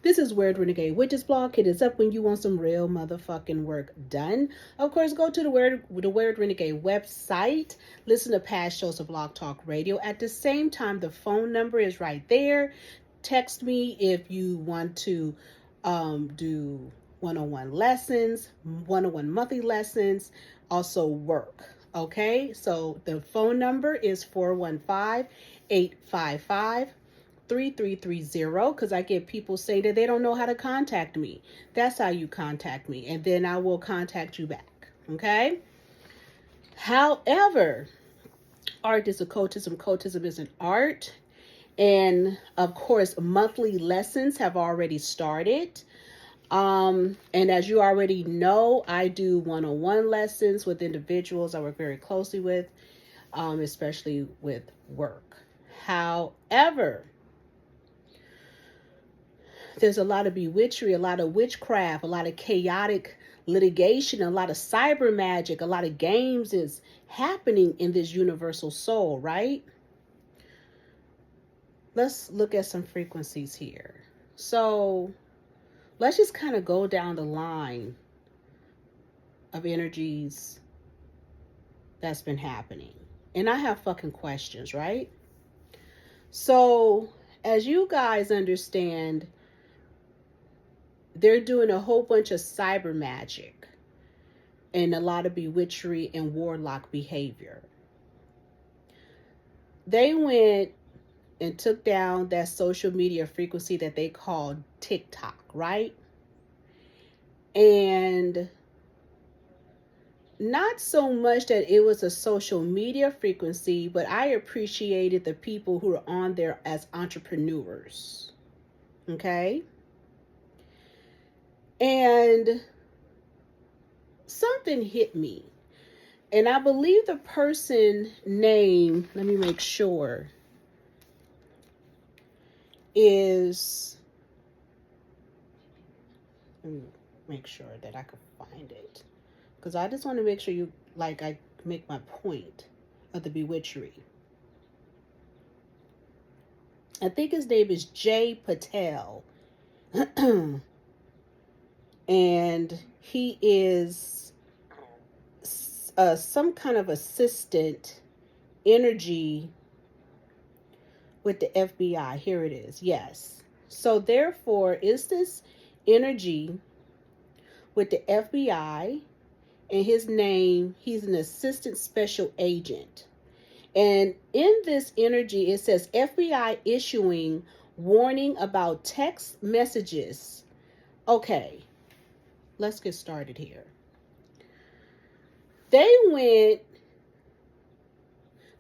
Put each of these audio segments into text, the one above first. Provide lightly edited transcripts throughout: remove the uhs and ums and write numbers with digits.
This is Weird Renegade Witches blog. It is up when you want some real motherfucking work done. Of course, go to the Weird Renegade website. Listen to past shows of Blogtalkradio. At the same time, the phone number is right there. Text me if you want to do one-on-one lessons, one-on-one monthly lessons, also work. Okay, so the phone number is 415-855-3330, because I get people say that they don't know how to contact me. That's how you contact me, and then I will contact you back. Okay. However, art is occultism. Occultism is an art, and of course, monthly lessons have already started. And as you already know, I do one-on-one lessons with individuals I work very closely with, especially with work. However, there's a lot of bewitchery, a lot of witchcraft, a lot of chaotic litigation, a lot of cyber magic, a lot of games is happening in this universal soul, right? Let's look at some frequencies here. So let's just kind of go down the line of energies that's been happening. And I have fucking questions, right? So as you guys understand, they're doing a whole bunch of cyber magic and a lot of bewitchery and warlock behavior. They went and took down that social media frequency that they call TikTok, right? And not so much that it was a social media frequency, but I appreciated the people who are on there as entrepreneurs. Okay? And something hit me. And I believe the person name, let me make sure, is, let me make sure that I can find it, because I just want to make sure I make my point of the bewitchery. I think his name is Jay Patel. And he is some kind of assistant energy with the FBI. Here it is. Yes. So therefore, is this energy with the FBI, and his name, he's an assistant special agent. And in this energy, it says FBI issuing warning about text messages. Okay, let's get started here. They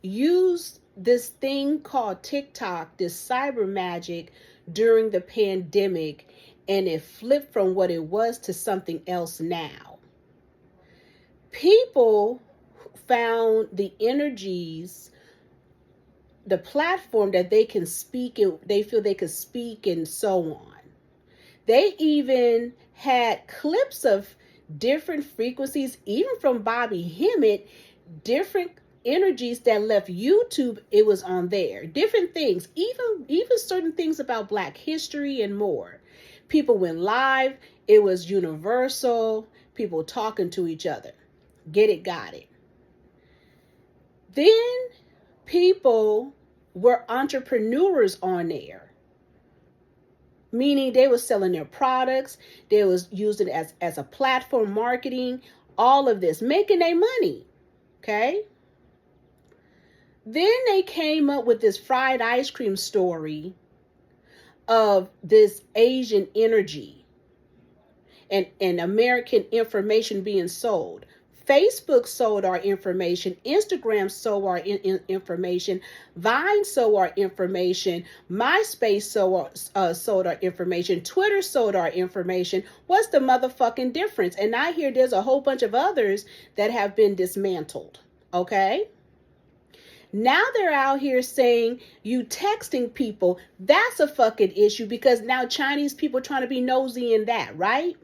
used this thing called TikTok, this cyber magic during the pandemic, and it flipped from what it was to something else now. People found the energies, the platform that they can speak, and they feel they could speak and so on. They even had clips of different frequencies, even from Bobby Hemmett, different energies that left YouTube. It was on there, different things, even certain things about Black history and more. People went live. It was universal, people talking to each other. Get it, got it. Then people were entrepreneurs on there, meaning they were selling their products, they was using it as a platform, marketing, all of this, making their money. Okay. Then they came up with this fried ice cream story of this Asian energy and American information being sold. Facebook sold our information. Instagram sold our information. Vine sold our information. MySpace sold our information. Twitter sold our information. What's the motherfucking difference? And I hear there's a whole bunch of others that have been dismantled. Okay? Now they're out here saying you texting people, that's a fucking issue, because now Chinese people are trying to be nosy in that, right?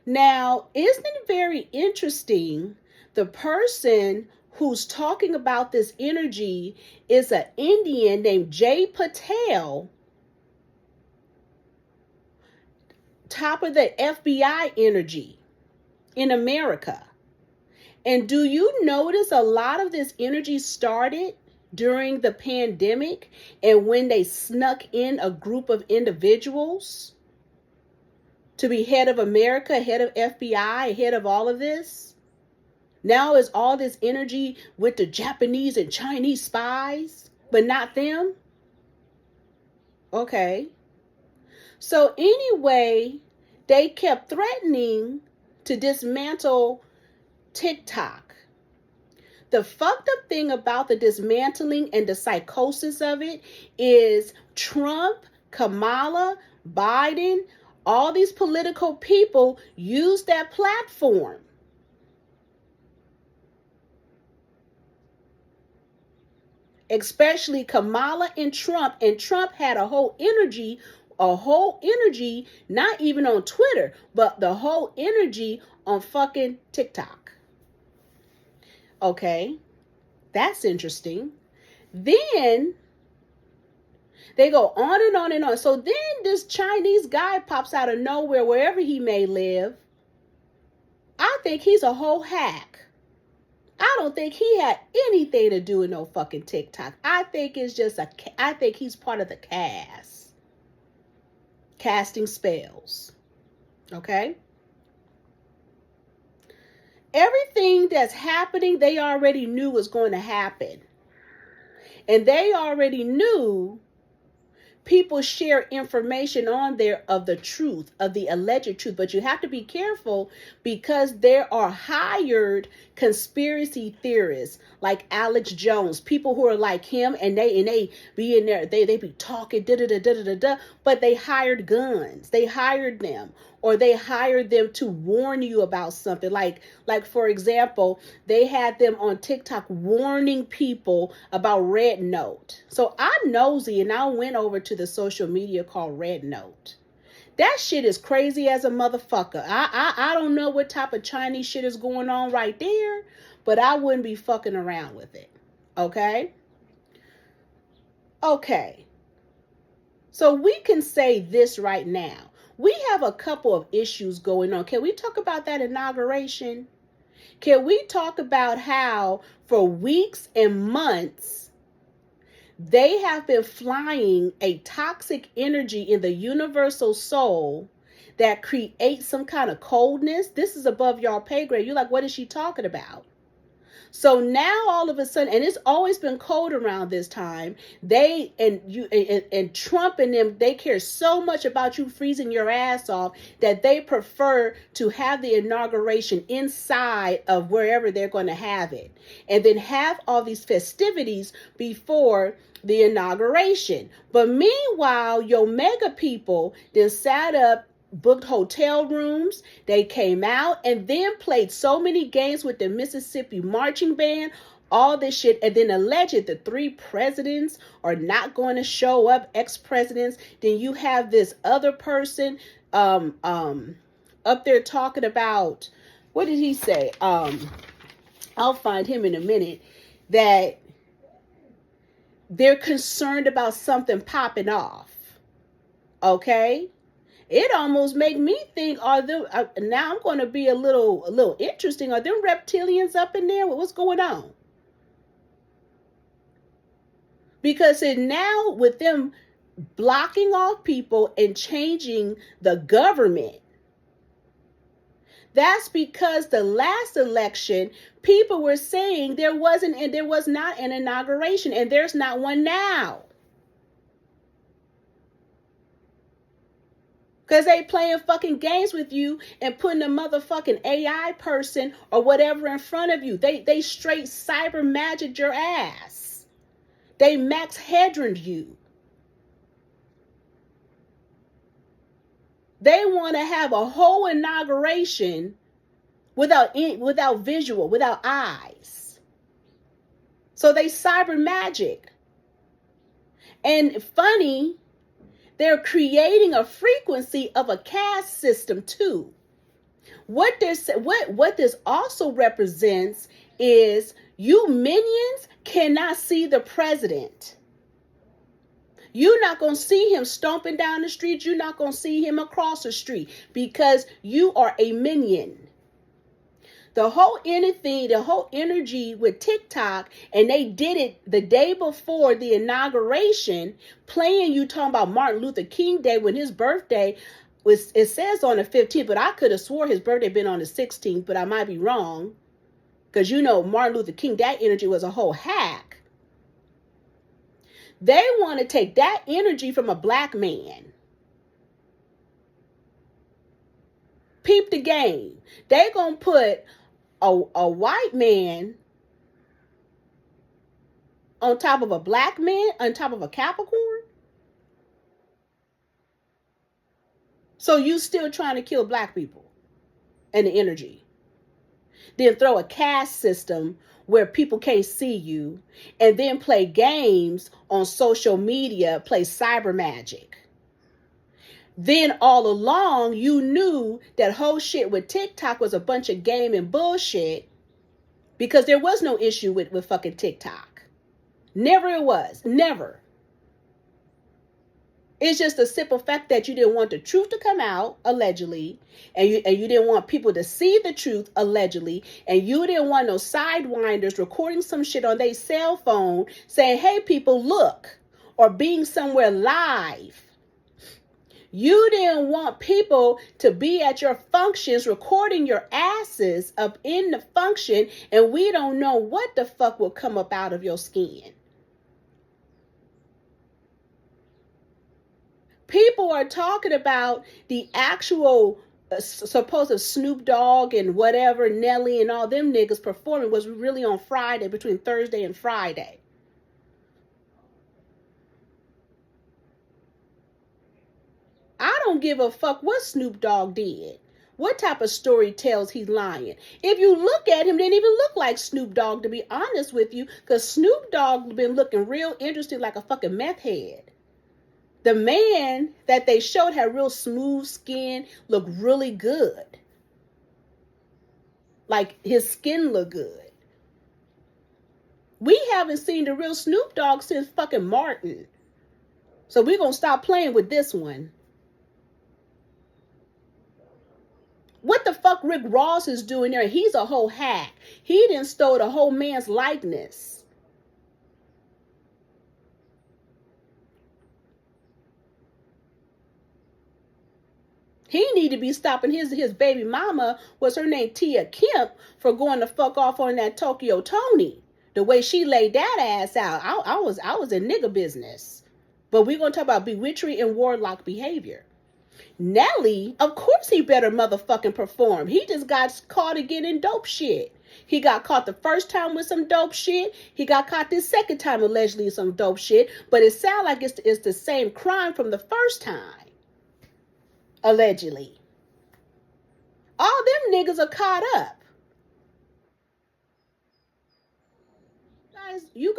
Now, isn't it very interesting? The person who's talking about this energy is an Indian named Jay Patel, top of the FBI energy in America. And do you notice a lot of this energy started during the pandemic and when they snuck in a group of individuals to be head of America, head of FBI, head of all of this? Now is all this energy with the Japanese and Chinese spies, but not them? Okay. So anyway, they kept threatening to dismantle TikTok. The fucked up thing about the dismantling and the psychosis of it is Trump, Kamala, Biden, all these political people use that platform. Especially Kamala and Trump had a whole energy, not even on Twitter, but the whole energy on fucking TikTok. Okay, that's interesting. Then they go on and on and on. So then this Chinese guy pops out of nowhere, wherever he may live. I think he's a whole hack. I don't think he had anything to do with no fucking TikTok. I think he's part of the cast. Casting spells. Okay? Everything that's happening, they already knew was going to happen. And they already knew people share information on there of the truth, of the alleged truth. But you have to be careful because there are hired conspiracy theorists like Alex Jones, people who are like him, and they be in there, they be talking but they hired guns. They hired them, or they hired them to warn you about something. Like for example, they had them on TikTok warning people about Red Note. So I'm nosy and I went over to the social media called Red Note. That shit is crazy as a motherfucker. I don't know what type of Chinese shit is going on right there, but I wouldn't be fucking around with it. Okay? Okay. So we can say this right now. We have a couple of issues going on. Can we talk about that inauguration? Can we talk about how for weeks and months they have been flying a toxic energy in the universal soul that creates some kind of coldness? This is above y'all pay grade. You're like, what is she talking about? So now all of a sudden, and it's always been cold around this time, they and Trump and them, they care so much about you freezing your ass off that they prefer to have the inauguration inside of wherever they're going to have it, and then have all these festivities before the inauguration. But meanwhile, your mega people then sat up, booked hotel rooms, they came out and then played so many games with the Mississippi marching band, all this shit, and then alleged the 3 presidents are not going to show up, ex-presidents. Then you have this other person up there talking about, what did he say? I'll find him in a minute, that they're concerned about something popping off. Okay? It almost make me think, are them, now I'm going to be a little interesting. Are them reptilians up in there? What's going on? Because now with them blocking off people and changing the government, that's because the last election, people were saying there was not an inauguration, and there's not one now. Because they playing fucking games with you and putting a motherfucking AI person or whatever in front of you. They straight cyber magic your ass. They Max Headroom you. They want to have a whole inauguration without visual, without eyes. So they cyber magic. And funny, they're creating a frequency of a caste system too. What this also represents is you minions cannot see the president. You're not going to see him stomping down the street. You're not going to see him across the street because you are a minion. The whole energy with TikTok, and they did it the day before the inauguration, playing you talking about Martin Luther King Day when his birthday was, it says on the 15th, but I could have swore his birthday been on the 16th, but I might be wrong. Because you know, Martin Luther King, that energy was a whole hack. They want to take that energy from a black man. Peep the game. They're going to put a white man on top of a black man, on top of a Capricorn. So you still trying to kill black people and the energy. Then throw a caste system where people can't see you, and then play games on social media, play cyber magic. Then all along, you knew that whole shit with TikTok was a bunch of game and bullshit because there was no issue with fucking TikTok. Never it was. Never. It's just the simple fact that you didn't want the truth to come out, allegedly, and you didn't want people to see the truth, allegedly, and you didn't want no sidewinders recording some shit on their cell phone saying, hey, people, look, or being somewhere live. You didn't want people to be at your functions recording your asses up in the function, and we don't know what the fuck will come up out of your skin. People are talking about the actual supposed Snoop Dogg and whatever, Nelly and all them niggas performing was really on Friday, between Thursday and Friday. I don't give a fuck what Snoop Dogg did. What type of story tells he's lying? If you look at him, didn't even look like Snoop Dogg, to be honest with you, because Snoop Dogg been looking real interesting like a fucking meth head. The man that they showed had real smooth skin, looked really good. Like his skin looked good. We haven't seen the real Snoop Dogg since fucking Martin. So we're going to stop playing with this one. What the fuck Rick Ross is doing there? He's a whole hack. He done stole the whole man's likeness. He need to be stopping his baby mama, what's her name, Tia Kemp, for going to fuck off on that Tokyo Tony. The way she laid that ass out. I was in nigga business. But we're going to talk about bewitchery and warlock behavior. Nelly, of course he better motherfucking perform. He just got caught again in dope shit. He got caught the first time with some dope shit. He got caught this second time allegedly with some dope shit. But it sounds like it's the same crime from the first time. Allegedly. All them niggas are caught up. You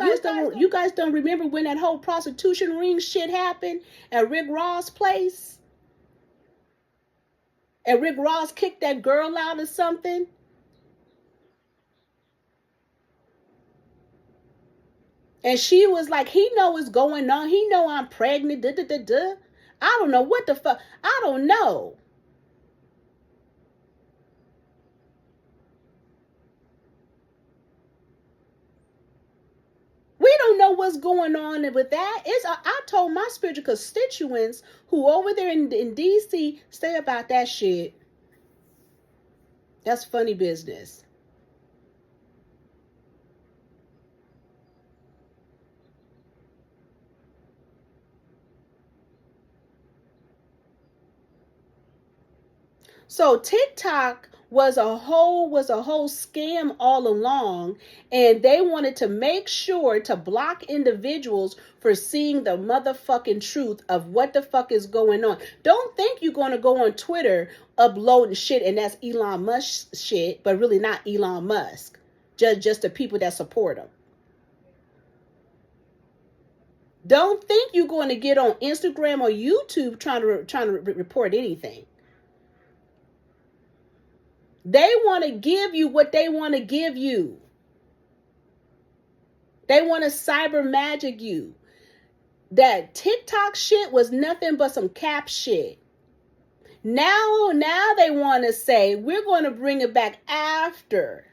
guys don't remember when that whole prostitution ring shit happened at Rick Ross' place? And Rick Ross kicked that girl out or something? And she was like, he know what's going on. He know I'm pregnant. I don't know what the fuck. I don't know. We don't know what's going on with that. I told my spiritual constituents who over there in DC, stay about that shit. That's funny business. So TikTok was a whole scam all along, and they wanted to make sure to block individuals for seeing the motherfucking truth of what the fuck is going on. Don't think you're going to go on Twitter uploading shit and that's Elon Musk shit, but really not Elon Musk. Just the people that support him. Don't think you're going to get on Instagram or YouTube trying to report anything. They want to give you what they want to give you. They want to cyber magic you. that TikTok shit was nothing but some cap shit. Now they want to say we're going to bring it back after.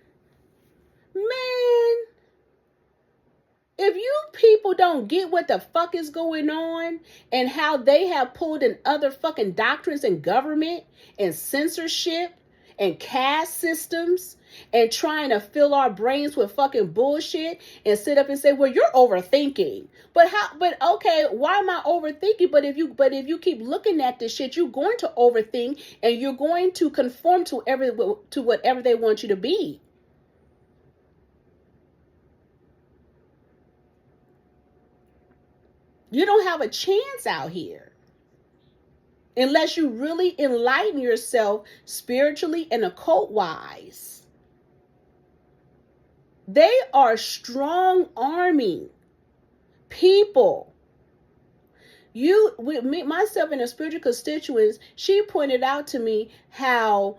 Man, if you people don't get what the fuck is going on and how they have pulled in other fucking doctrines and government and censorship and caste systems and trying to fill our brains with fucking bullshit and sit up and say, well, you're overthinking. But okay, why am I overthinking? But if you keep looking at this shit, you're going to overthink and you're going to conform to whatever they want you to be. You don't have a chance out here unless you really enlighten yourself spiritually and occult wise. They are strong arming people. With me, myself and a spiritual constituents, she pointed out to me how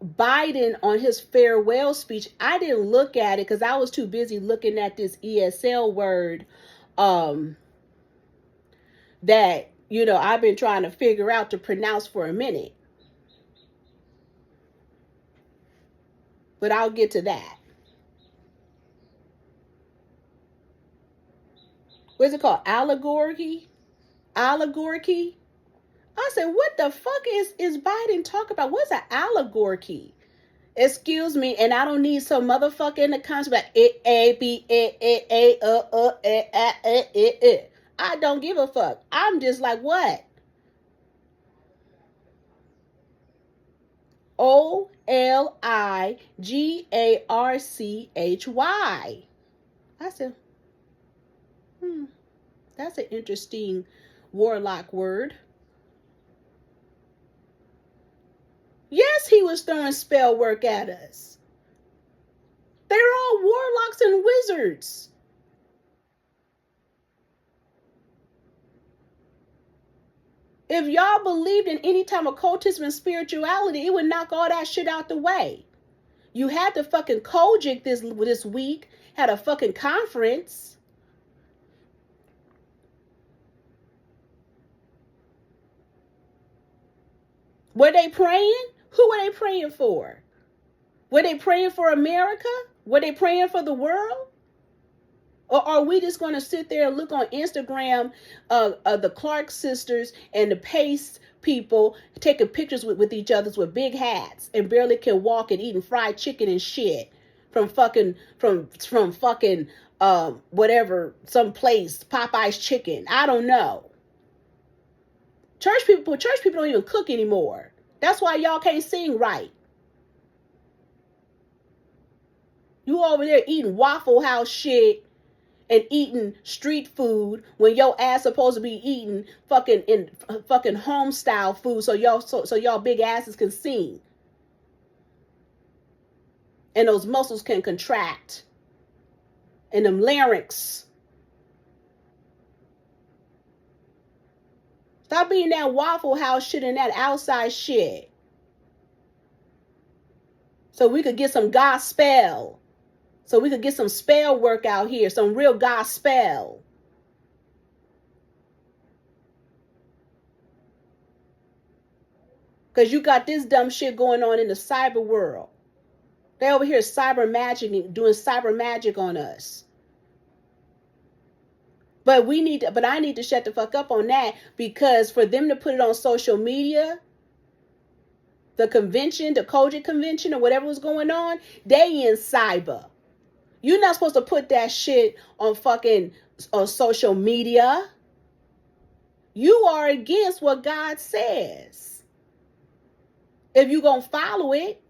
Biden on his farewell speech, I didn't look at it because I was too busy looking at this ESL word that, I've been trying to figure out to pronounce for a minute. But I'll get to that. What's it called? Allegory? I said, what the fuck is Biden talking about? What's an allegory? Excuse me, and I don't need some motherfucker in the comments I don't give a fuck. I'm just like, what? Oligarchy. I said, that's an interesting warlock word. Yes, he was throwing spell work at us. They're all warlocks and wizards. If y'all believed in any time occultism and spirituality, it would knock all that shit out the way. You had the fucking Kojic this week, had a fucking conference. Were they praying? Who were they praying for? Were they praying for America? Were they praying for the world? Or are we just going to sit there and look on Instagram of the Clark sisters and the Pace people taking pictures with each other with big hats and barely can walk and eating fried chicken and shit from fucking whatever, some place, Popeye's chicken. I don't know. Church people don't even cook anymore. That's why y'all can't sing right. You over there eating Waffle House shit and eating street food when your ass supposed to be eating fucking home style food so y'all big asses can sing. And those muscles can contract. And them larynx. Stop being that Waffle House shit and that outside shit. So we could get some gospel. So we could get some spell work out here. Some real gospel. Because you got this dumb shit going on in the cyber world. They over here cyber magic, doing cyber magic on us. But I need to shut the fuck up on that, because for them to put it on social media, the convention, the Kojic convention or whatever was going on, they in cyber. You're not supposed to put that shit on social media. You are against what God says. If you gonna follow it.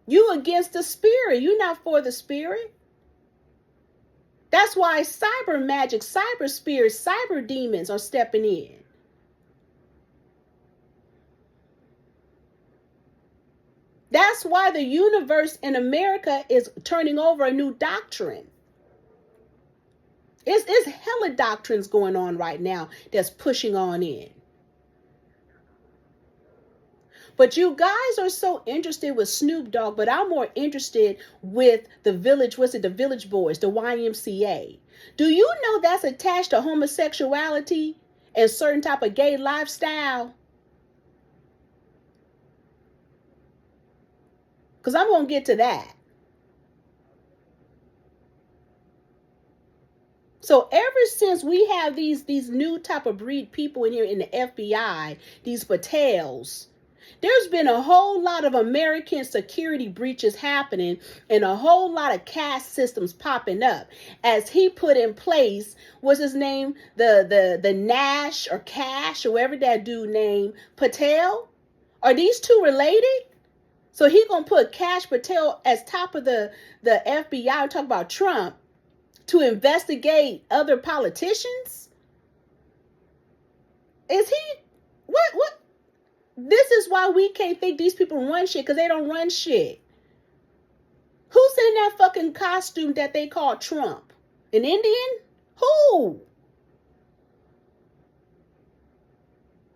You against the spirit. You're not for the spirit. That's why cyber magic, cyber spirits, cyber demons are stepping in. That's why the universe in America is turning over a new doctrine. It's hella doctrines going on right now that's pushing on in. But you guys are so interested with Snoop Dogg, but I'm more interested with the Village, what's it, the Village Boys, the YMCA. Do you know that's attached to homosexuality and certain type of gay lifestyle? Because I'm going to get to that. So ever since we have these new type of breed people in here in the FBI, these Patels, there's been a whole lot of American security breaches happening and a whole lot of caste systems popping up as he put in place, what's his name? The Nash or Cash or whatever that dude named Patel. Are these two related? So he gonna put Cash Patel as top of the FBI, talk about Trump, to investigate other politicians? Is he what? This is why we can't think these people run shit, because they don't run shit. Who's in that fucking costume that they call Trump? An Indian? Who?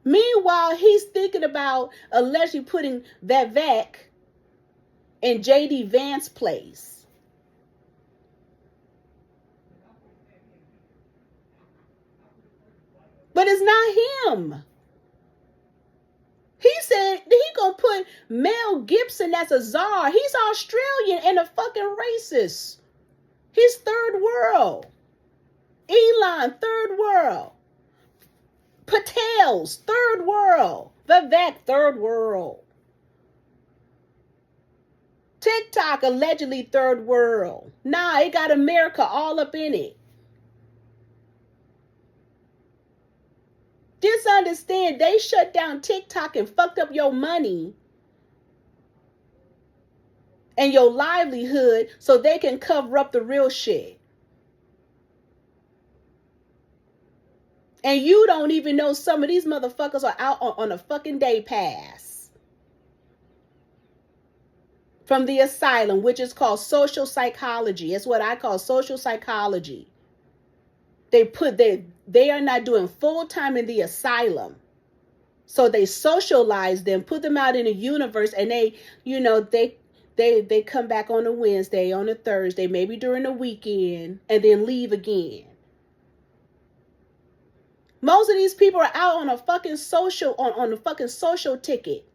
Meanwhile, he's thinking about allegedly putting Vivek in J.D. Vance's place. But it's not him. He said he gonna put Mel Gibson as a czar. He's Australian and a fucking racist. He's third world. Elon, third world. Patel's third world. Vivek, third world. TikTok, allegedly third world. Nah, it got America all up in it. Just understand, they shut down TikTok and fucked up your money and your livelihood so they can cover up the real shit. And you don't even know some of these motherfuckers are out on a fucking day pass from the asylum, which is called social psychology. It's what I call social psychology. They are not doing full time in the asylum. So they socialize them, put them out in the universe, and they come back on a Wednesday, on a Thursday, maybe during the weekend, and then leave again. Most of these people are out on a fucking social, on a fucking social ticket.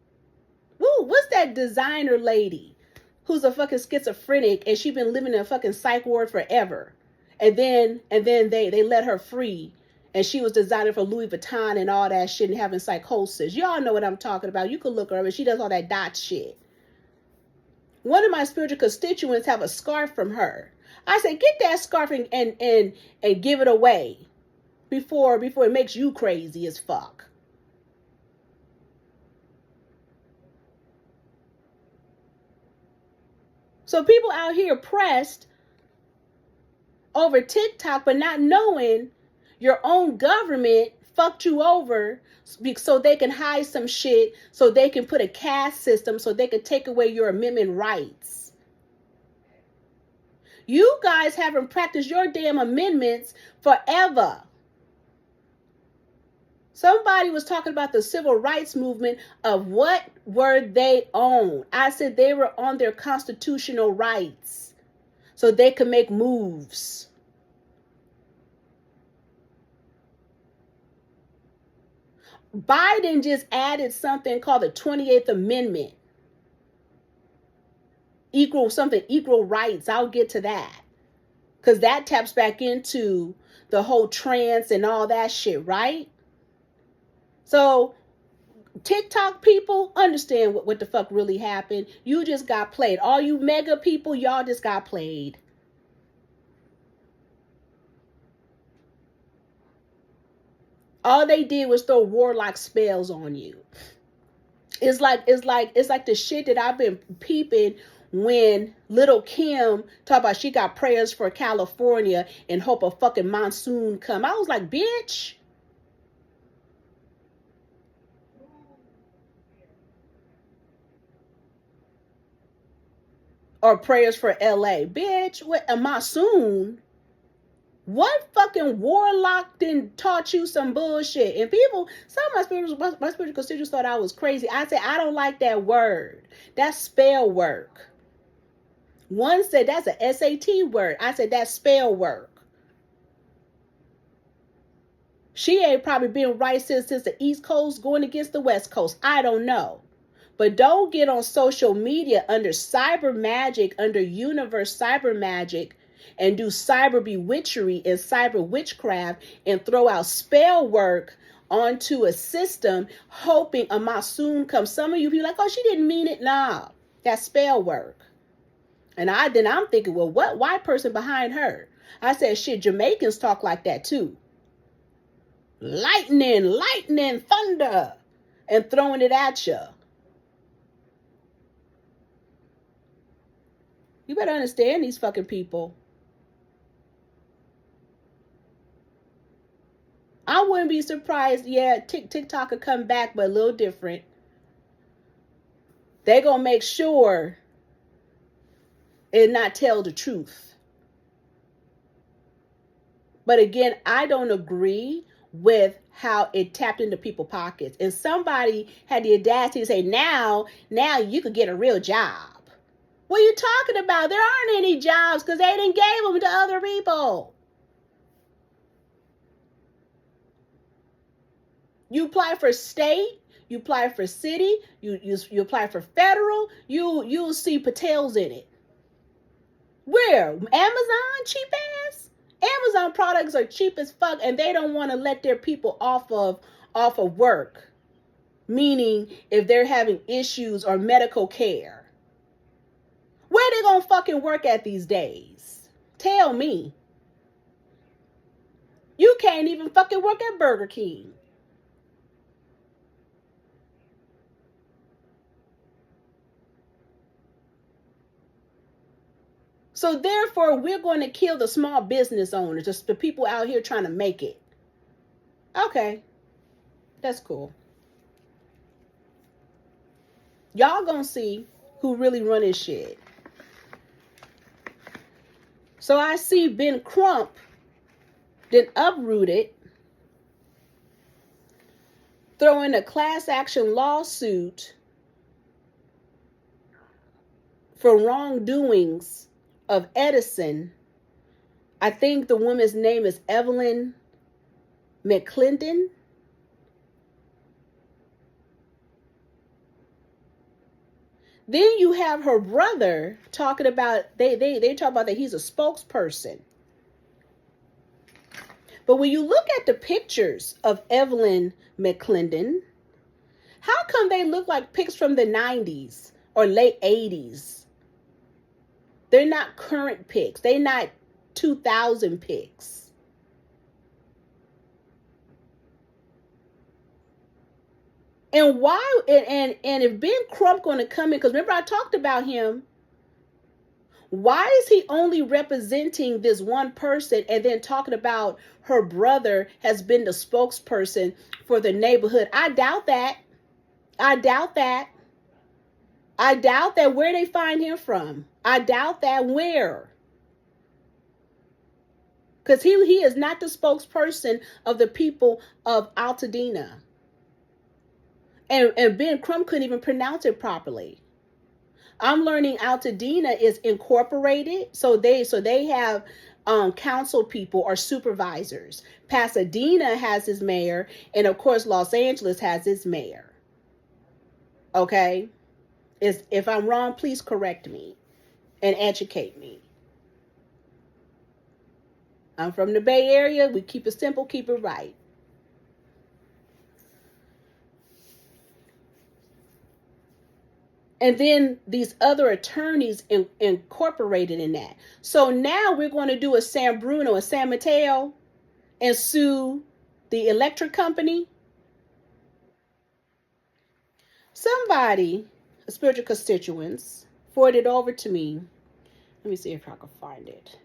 Woo, what's that designer lady who's a fucking schizophrenic and she been living in a fucking psych ward forever? And then they let her free. And she was designing for Louis Vuitton and all that shit and having psychosis. Y'all know what I'm talking about. You can look her up and she does all that dot shit. One of my spiritual constituents have a scarf from her. I said, get that scarf and give it away before it makes you crazy as fuck. So people out here pressed over TikTok, but not knowing your own government fucked you over so they can hide some shit, so they can put a caste system, so they can take away your amendment rights. You guys haven't practiced your damn amendments forever. Somebody was talking about the civil rights movement of what were they on. I said they were on their constitutional rights so they could make moves. Biden just added something called the 28th Amendment. Equal rights. I'll get to that. Because that taps back into the whole trans and all that shit, right? So TikTok people, understand what the fuck really happened. You just got played. All you mega people, y'all just got played. All they did was throw warlock spells on you. It's like the shit that I've been peeping when Little Kim talked about she got prayers for California and hope a fucking monsoon come. I was like, bitch. Or prayers for LA. Bitch, what, a monsoon? What fucking warlock then taught you some bullshit? And people, some of my spiritual constituents thought I was crazy. I said, I don't like that word. That's spell work. One said that's a SAT word. I said that's spell work. She ain't probably been right since the East Coast going against the West Coast. I don't know. But don't get on social media under cyber magic, under universe cyber magic, and do cyber bewitchery and cyber witchcraft and throw out spell work onto a system hoping a monsoon comes. Some of you be like, oh, she didn't mean it. Nah, that's spell work. And I'm thinking, well, what white person behind her? I said, shit, Jamaicans talk like that too. Lightning, thunder, and throwing it at you. You better understand these fucking people. I wouldn't be surprised. Yeah, TikTok could come back, but a little different. They're going to make sure and not tell the truth. But again, I don't agree with how it tapped into people's pockets. And somebody had the audacity to say, now you could get a real job. What are you talking about? There aren't any jobs because they didn't give them to other people. You apply for state, you apply for city, you apply for federal, you'll see Patels in it. Where? Amazon? Cheap ass? Amazon products are cheap as fuck and they don't want to let their people off of work. Meaning if they're having issues or medical care. Where they gonna fucking work at these days? Tell me. You can't even fucking work at Burger King. So therefore, we're going to kill the small business owners, just the people out here trying to make it. Okay, that's cool. Y'all gonna see who really running shit. So I see Ben Crump then uprooted, throwing a class action lawsuit for wrongdoings of Edison. I think the woman's name is Evelyn McClendon. Then you have her brother talking about, they talk about that he's a spokesperson. But when you look at the pictures of Evelyn McClendon, how come they look like pics from the 90s or late 80s? They're not current pics. They're not 2000 pics. And why? And if Ben Crump going to come in, because remember I talked about him. Why is he only representing this one person and then talking about her brother has been the spokesperson for the neighborhood? I doubt that. I doubt that. I doubt that. Where they find him from? I doubt that. Where? Because he is not the spokesperson of the people of Altadena. And Ben Crump couldn't even pronounce it properly. I'm learning Altadena is incorporated, so they have council people or supervisors. Pasadena has its mayor, and of course Los Angeles has its mayor. Okay, if I'm wrong, please correct me and educate me. I'm from the Bay Area. We keep it simple, keep it right. And then these other attorneys incorporated in that. So now we're going to do a San Bruno, a San Mateo, and sue the electric company. Somebody, a spiritual constituents, forwarded over to me. Let me see if I can find it.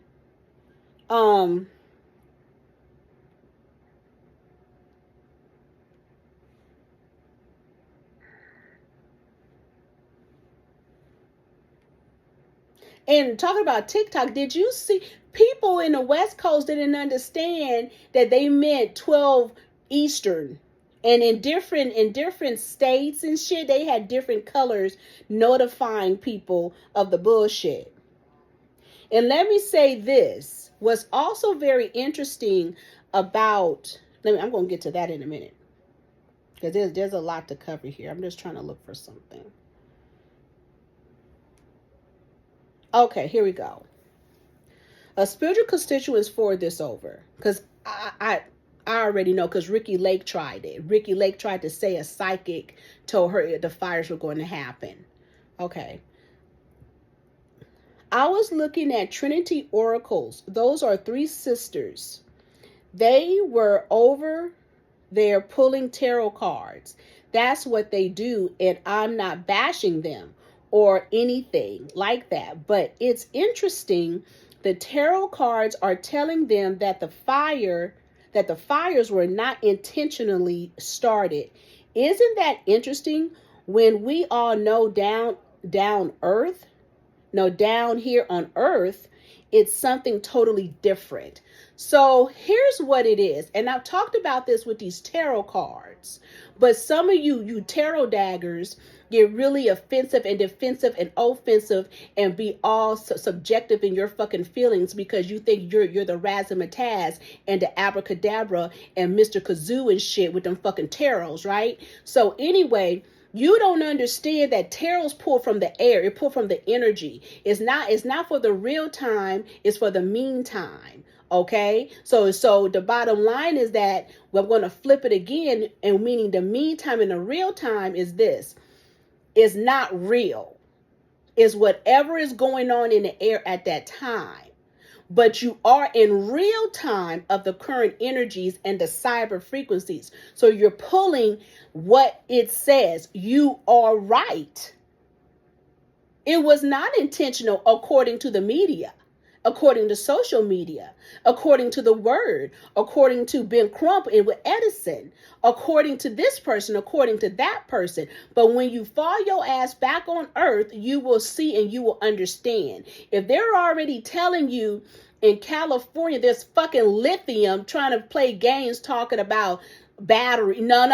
And talking about TikTok, did you see People in the West Coast didn't understand that they meant 12 Eastern. And in different states and shit, they had different colors notifying people of the bullshit. And let me say this, what's also very interesting about, I'm going to get to that in a minute, because there's a lot to cover here. I'm just trying to look for something. Okay, here we go. A spiritual constituents forward this over, because I already know, because Ricky Lake tried it. Ricky Lake tried to say a psychic told her the fires were going to happen. Okay. I was looking at Trinity Oracles. Those are 3 sisters. They were over there pulling tarot cards. That's what they do, and I'm not bashing them or anything like that. But it's interesting. The tarot cards are telling them that the fires were not intentionally started. Isn't that interesting? When we all know down here on earth, it's something totally different. So here's what it is. And I've talked about this with these tarot cards, but some of you tarot daggers get really offensive and defensive and offensive and be all subjective in your fucking feelings because you think you're the razzmatazz and the abracadabra and Mr. Kazoo and shit with them fucking tarots, right? So anyway, you don't understand that tarots pull from the air. It pull from the energy. It's not for the real time. It's for the meantime. Okay. So the bottom line is that we're going to flip it again, and meaning the meantime and the real time is this. Is not real. Is whatever is going on in the air at that time. But you are in real time of the current energies and the cyber frequencies. So you're pulling what it says. You are right. It was not intentional according to the media, according to social media, according to the word, according to Ben Crump and with Edison, according to this person, according to that person. But when you fall your ass back on earth, you will see and you will understand. If they're already telling you in California, there's fucking lithium trying to play games talking about battery. No.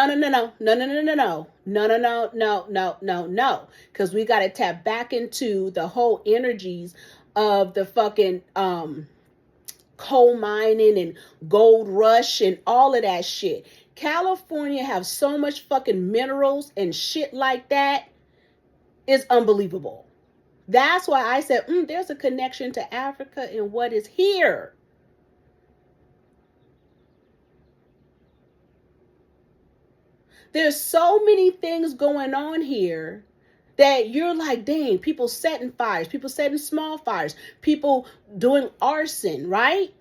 Because we got to tap back into the whole energies of the fucking coal mining and gold rush and all of that shit. California have so much fucking minerals and shit like that. It's unbelievable. That's why I said, there's a connection to Africa and what is here. There's so many things going on here that you're like, dang, people setting fires, people setting small fires, people doing arson, right?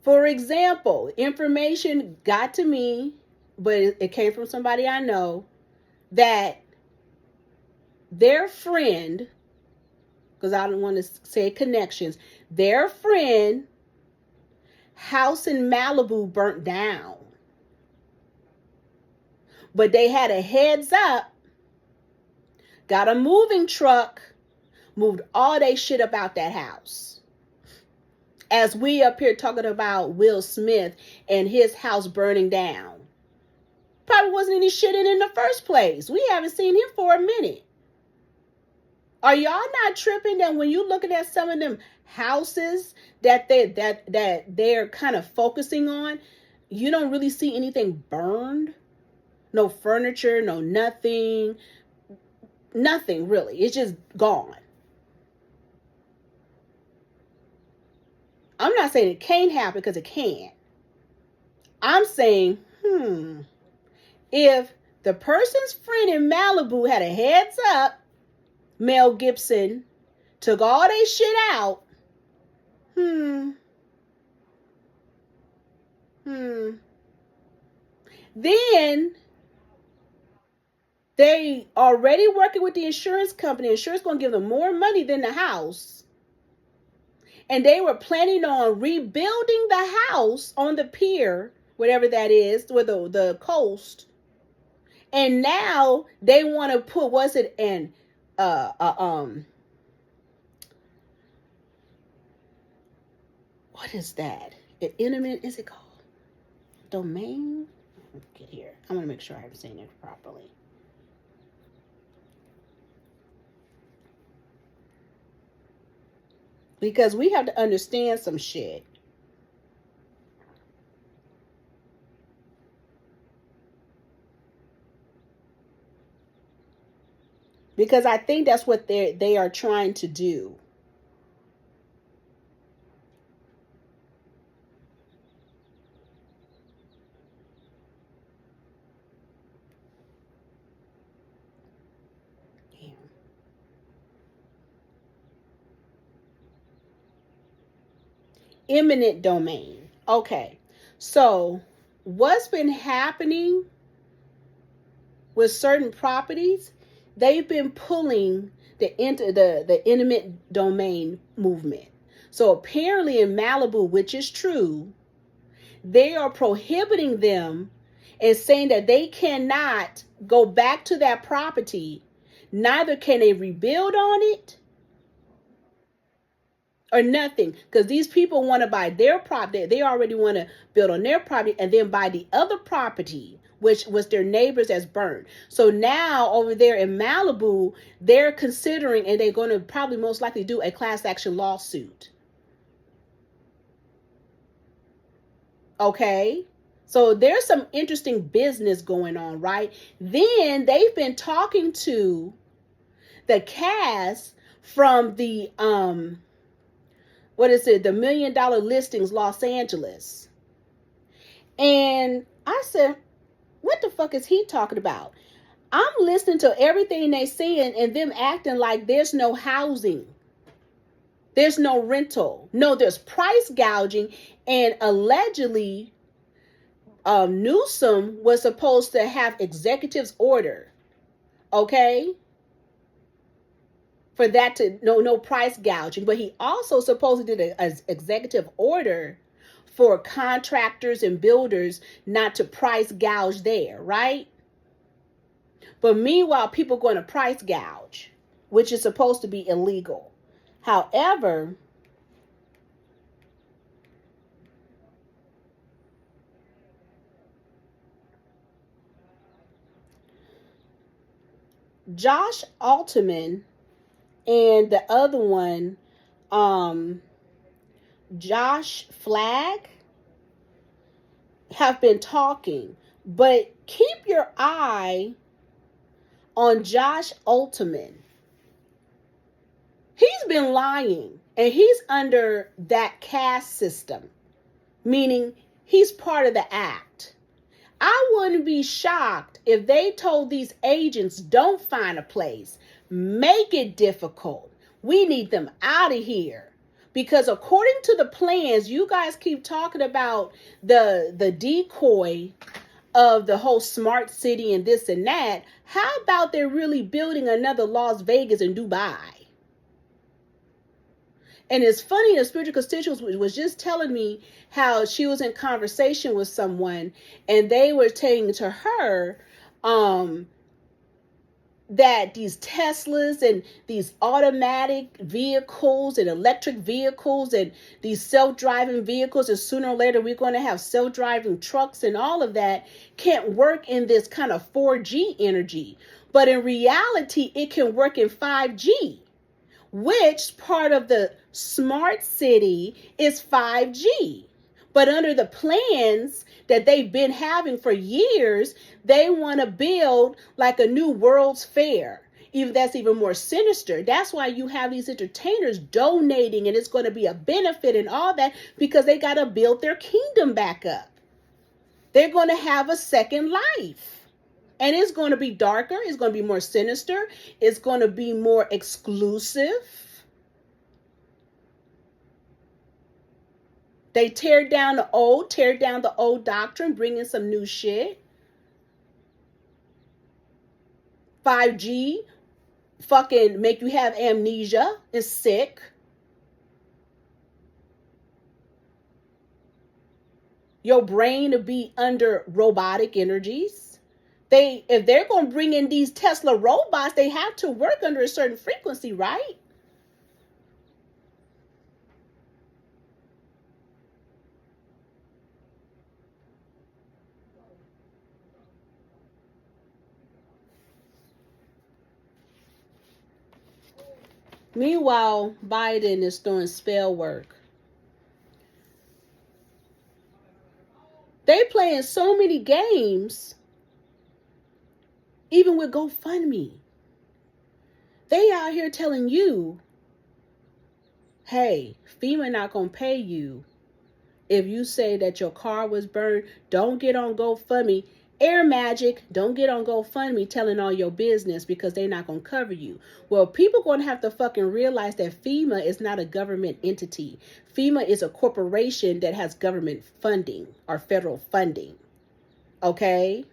For example, information got to me, but it came from somebody I know, that their friend, because I don't want to say connections, their friend house in Malibu burnt down. But they had a heads up, got a moving truck, moved all they shit about that house. As we up here talking about Will Smith and his house burning down. Probably wasn't any shit in the first place. We haven't seen him for a minute. Are y'all not tripping that when you looking at some of them houses that they're kind of focusing on, you don't really see anything burned? No furniture, no nothing really. It's just gone. I'm not saying it can't happen because it can't. I'm saying, if the person's friend in Malibu had a heads up, Mel Gibson took all they shit out, then they already working with the insurance company. Insurance going to give them more money than the house. And they were planning on rebuilding the house on the pier, whatever that is, with the coast. And now they want to put, what's it, in, what is that? An intimate, is it called? Domain? Get here. I want to make sure I'm saying it properly. Because we have to understand some shit. Because I think that's what they are trying to do. Eminent domain. Okay. So what's been happening with certain properties, they've been pulling the eminent domain movement. So apparently in Malibu, which is true, they are prohibiting them and saying that they cannot go back to that property. Neither can they rebuild on it or nothing, because these people want to buy their property. They already want to build on their property and then buy the other property, which was their neighbors, as burned. So now over there in Malibu, they're considering, and they're going to probably most likely do a class action lawsuit. Okay. So there's some interesting business going on, right? Then they've been talking to the cast from the, what is it? The $1 Million Listings, Los Angeles. And I said, what the fuck is he talking about? I'm listening to everything they saying and them acting like there's no housing. There's no rental. No, there's price gouging. And allegedly, Newsom was supposed to have executive's order. Okay? For that to, no price gouging. But he also supposedly did an executive order for contractors and builders not to price gouge there, right? But meanwhile, people are going to price gouge, which is supposed to be illegal. However, Josh Altman and the other one, Josh Flagg, have been talking. But keep your eye on Josh Altman. He's been lying, and he's under that caste system, meaning he's part of the act. I wouldn't be shocked if they told these agents, don't find a place, make it difficult. We need them out of here. Because according to the plans, you guys keep talking about the decoy of the whole smart city and this and that. How about they're really building another Las Vegas and Dubai? And it's funny, the spiritual constituents was just telling me how she was in conversation with someone, and they were saying to her that these Teslas and these automatic vehicles and electric vehicles and these self-driving vehicles, and sooner or later we're going to have self-driving trucks and all of that, can't work in this kind of 4G energy. But in reality, it can work in 5G, which part of the smart city is 5G. But under the plans that they've been having for years, they want to build like a new World's Fair. Even that's even more sinister. That's why you have these entertainers donating, and it's going to be a benefit and all that, because they got to build their kingdom back up. They're going to have a second life. And it's going to be darker. It's going to be more sinister. It's going to be more exclusive. They tear down the old doctrine, bring in some new shit. 5G, fucking make you have amnesia, is sick. Your brain to be under robotic energies. If they're going to bring in these Tesla robots, they have to work under a certain frequency, right? Meanwhile, Biden is doing spell work. They playing so many games, even with GoFundMe. They out here telling you, hey, FEMA not going to pay you if you say that your car was burned. Don't get on GoFundMe. Air Magic, don't get on GoFundMe telling all your business because they're not going to cover you. Well, people going to have to fucking realize that FEMA is not a government entity. FEMA is a corporation that has government funding or federal funding. Okay?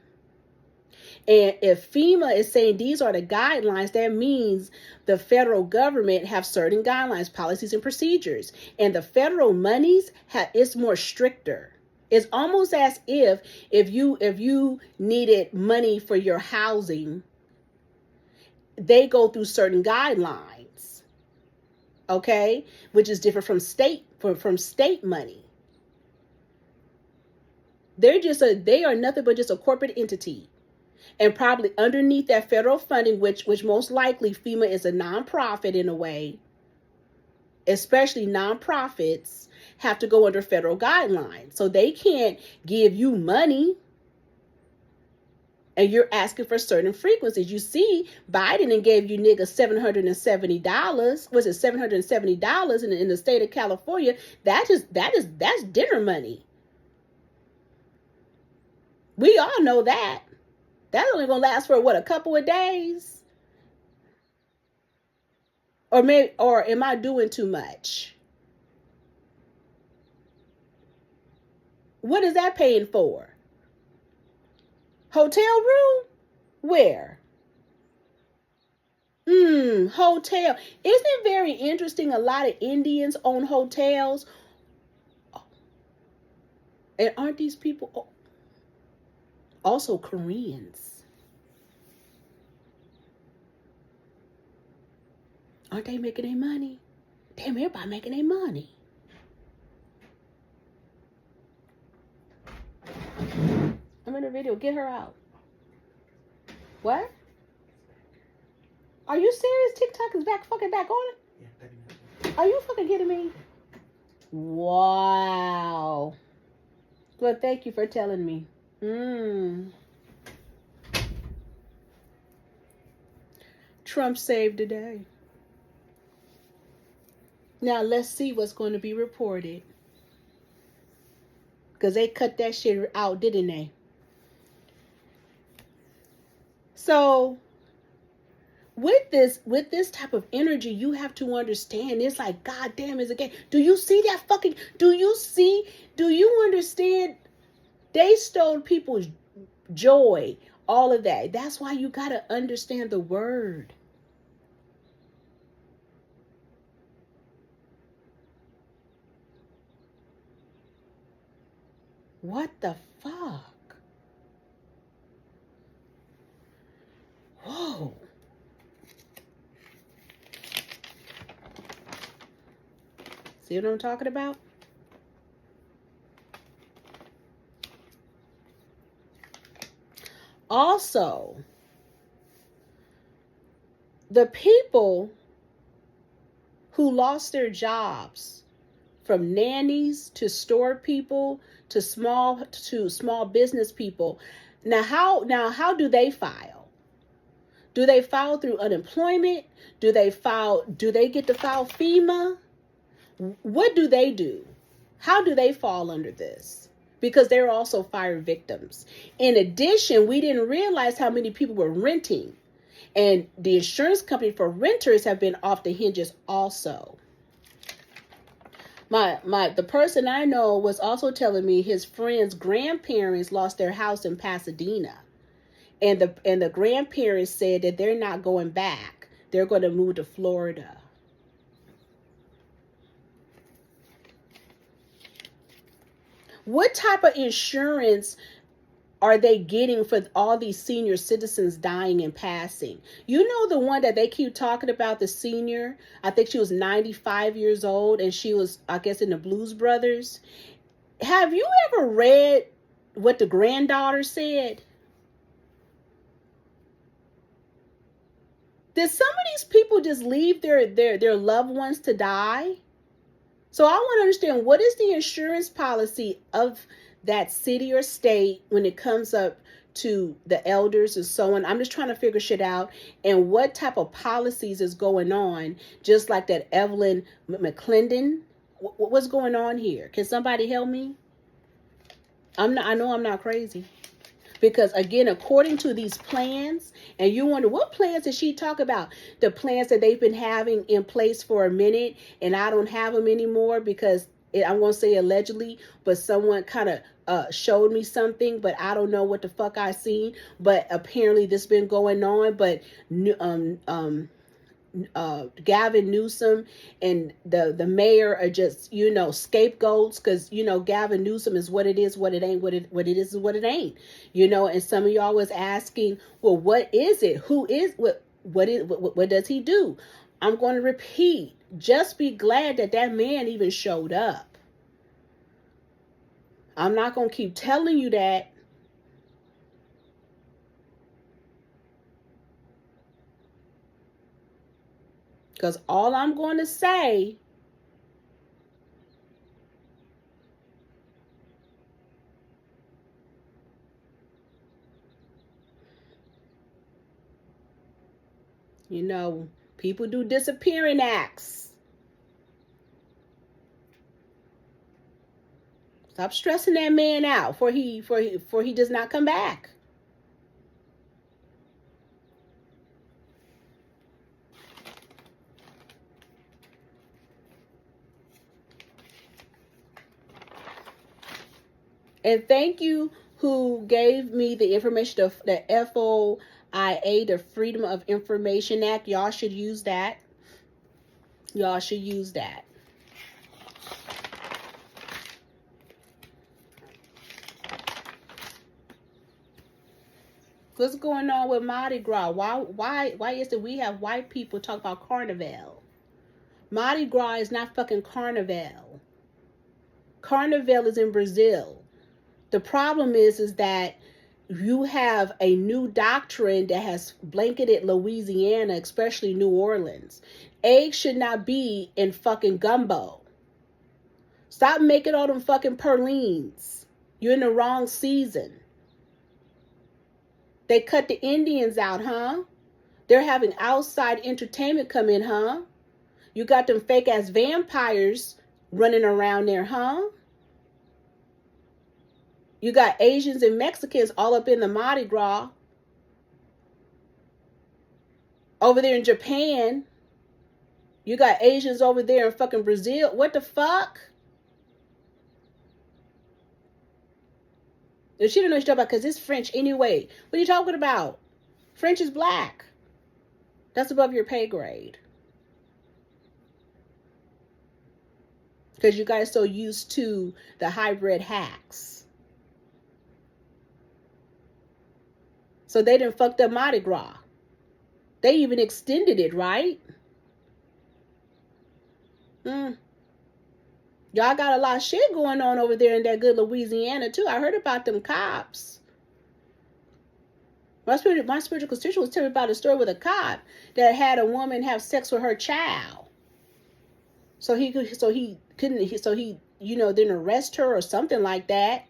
And if FEMA is saying these are the guidelines, that means the federal government have certain guidelines, policies, and procedures. And the federal monies is more stricter. It's almost as if you needed money for your housing, they go through certain guidelines, okay, which is different from state money. They are nothing but just a corporate entity, and probably underneath that federal funding, which most likely FEMA is a nonprofit in a way. Especially nonprofits have to go under federal guidelines. So they can't give you money and you're asking for certain frequencies. You see, Biden and gave you niggas $770. Was it $770 in the state of California? That's dinner money. We all know that. That's only gonna last for a couple of days. Or am I doing too much? What is that paying for? Hotel room? Where? Hotel. Isn't it very interesting? A lot of Indians own hotels. And aren't these people also Koreans? Aren't they making their money? Damn, everybody making their money. I'm in a video. Get her out. What? Are you serious? TikTok is back on it? Yeah, are you fucking kidding me? Wow. Well, thank you for telling me. Trump saved the day. Now let's see what's going to be reported. Because they cut that shit out, didn't they? So with this type of energy, you have to understand it's like, God damn, is a game. Do you see that fucking, do you understand? They stole people's joy, all of that. That's why you got to understand the word. What the fuck? Whoa. See what I'm talking about? Also, the people who lost their jobs, from nannies to store people to small business people. Now how do they file? Do they file through unemployment? Do they get to file FEMA? What do they do? How do they fall under this? Because they're also fire victims. In addition, we didn't realize how many people were renting. And the insurance company for renters have been off the hinges also. The person I know was also telling me his friend's grandparents lost their house in Pasadena. And the grandparents said that they're not going back. They're going to move to Florida. What type of insurance are they getting for all these senior citizens dying and passing? You know, the one that they keep talking about, the senior, I think she was 95 years old and she was, I guess, in the Blues Brothers. Have you ever read what the granddaughter said? Did some of these people just leave their loved ones to die? So I want to understand, what is the insurance policy of that city or state when it comes up to the elders and so on? I'm just trying to figure shit out, and what type of policies is going on, just like that Evelyn McClendon. What's going on here? Can somebody help me? I know I'm not crazy. Because again, according to these plans, and you wonder, what plans did she talk about? The plans that they've been having in place for a minute, and I don't have them anymore because I'm going to say allegedly, but someone kind of showed me something, but I don't know what the fuck I seen. But apparently this been going on. But Gavin Newsom and the mayor are just, you know, scapegoats, because, you know, Gavin Newsom is what it is, what it ain't, what it is what it ain't, you know. And some of y'all was asking, well, what is it? Who is what does he do? I'm going to repeat, just be glad that that man even showed up. I'm not going to keep telling you that. Because all I'm going to say, you know, people do disappearing acts. Stop stressing that man out for he does not come back. And thank you who gave me the information of the FOIA, the Freedom of Information Act. Y'all should use that. Y'all should use that. What's going on with Mardi Gras? Why is it we have white people talk about Carnival? Mardi Gras is not fucking Carnival. Carnival is in Brazil. The problem is that you have a new doctrine that has blanketed Louisiana, especially New Orleans. Eggs should not be in fucking gumbo. Stop making all them fucking pralines. You're in the wrong season. They cut the Indians out, huh? They're having outside entertainment come in, huh? You got them fake ass vampires running around there, huh? You got Asians and Mexicans all up in the Mardi Gras. Over there in Japan. You got Asians over there in fucking Brazil. What the fuck? And she don't know what you're talking about because it's French anyway. What are you talking about? French is black. That's above your pay grade. Because you guys are so used to the hybrid hacks. So they done fucked up Mardi Gras. They even extended it, right? Y'all got a lot of shit going on over there in that good Louisiana too. I heard about them cops. My spiritual constituent was telling me about a story with a cop that had a woman have sex with her child. So he didn't arrest her or something like that.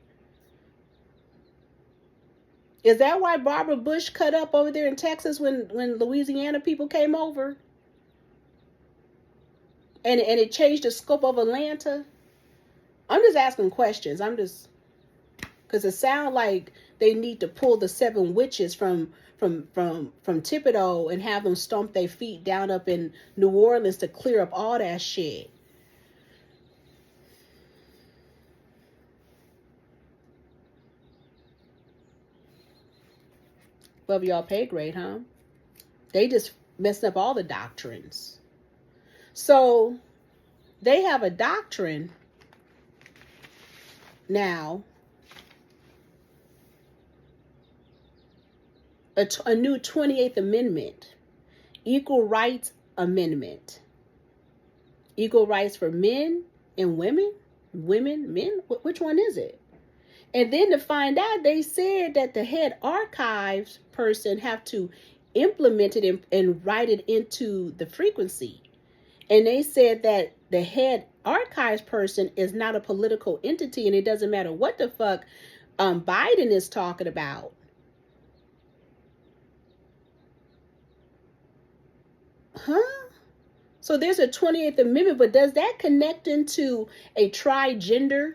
Is that why Barbara Bush cut up over there in Texas when Louisiana people came over? And it changed the scope of Atlanta? I'm just asking questions. Because it sounds like they need to pull the 7 witches from Thibodeau and have them stomp their feet down up in New Orleans to clear up all that shit. Above y'all pay grade, huh? They just messed up all the doctrines. So they have a doctrine now a new 28th Amendment, Equal Rights Amendment. Equal rights for men and women? Women, men? Which one is it? And then to find out, they said that the head archives person have to implement it and write it into the frequency. And they said that the head archives person is not a political entity, and it doesn't matter what the fuck Biden is talking about. Huh? So there's a 28th Amendment, but does that connect into a trigender?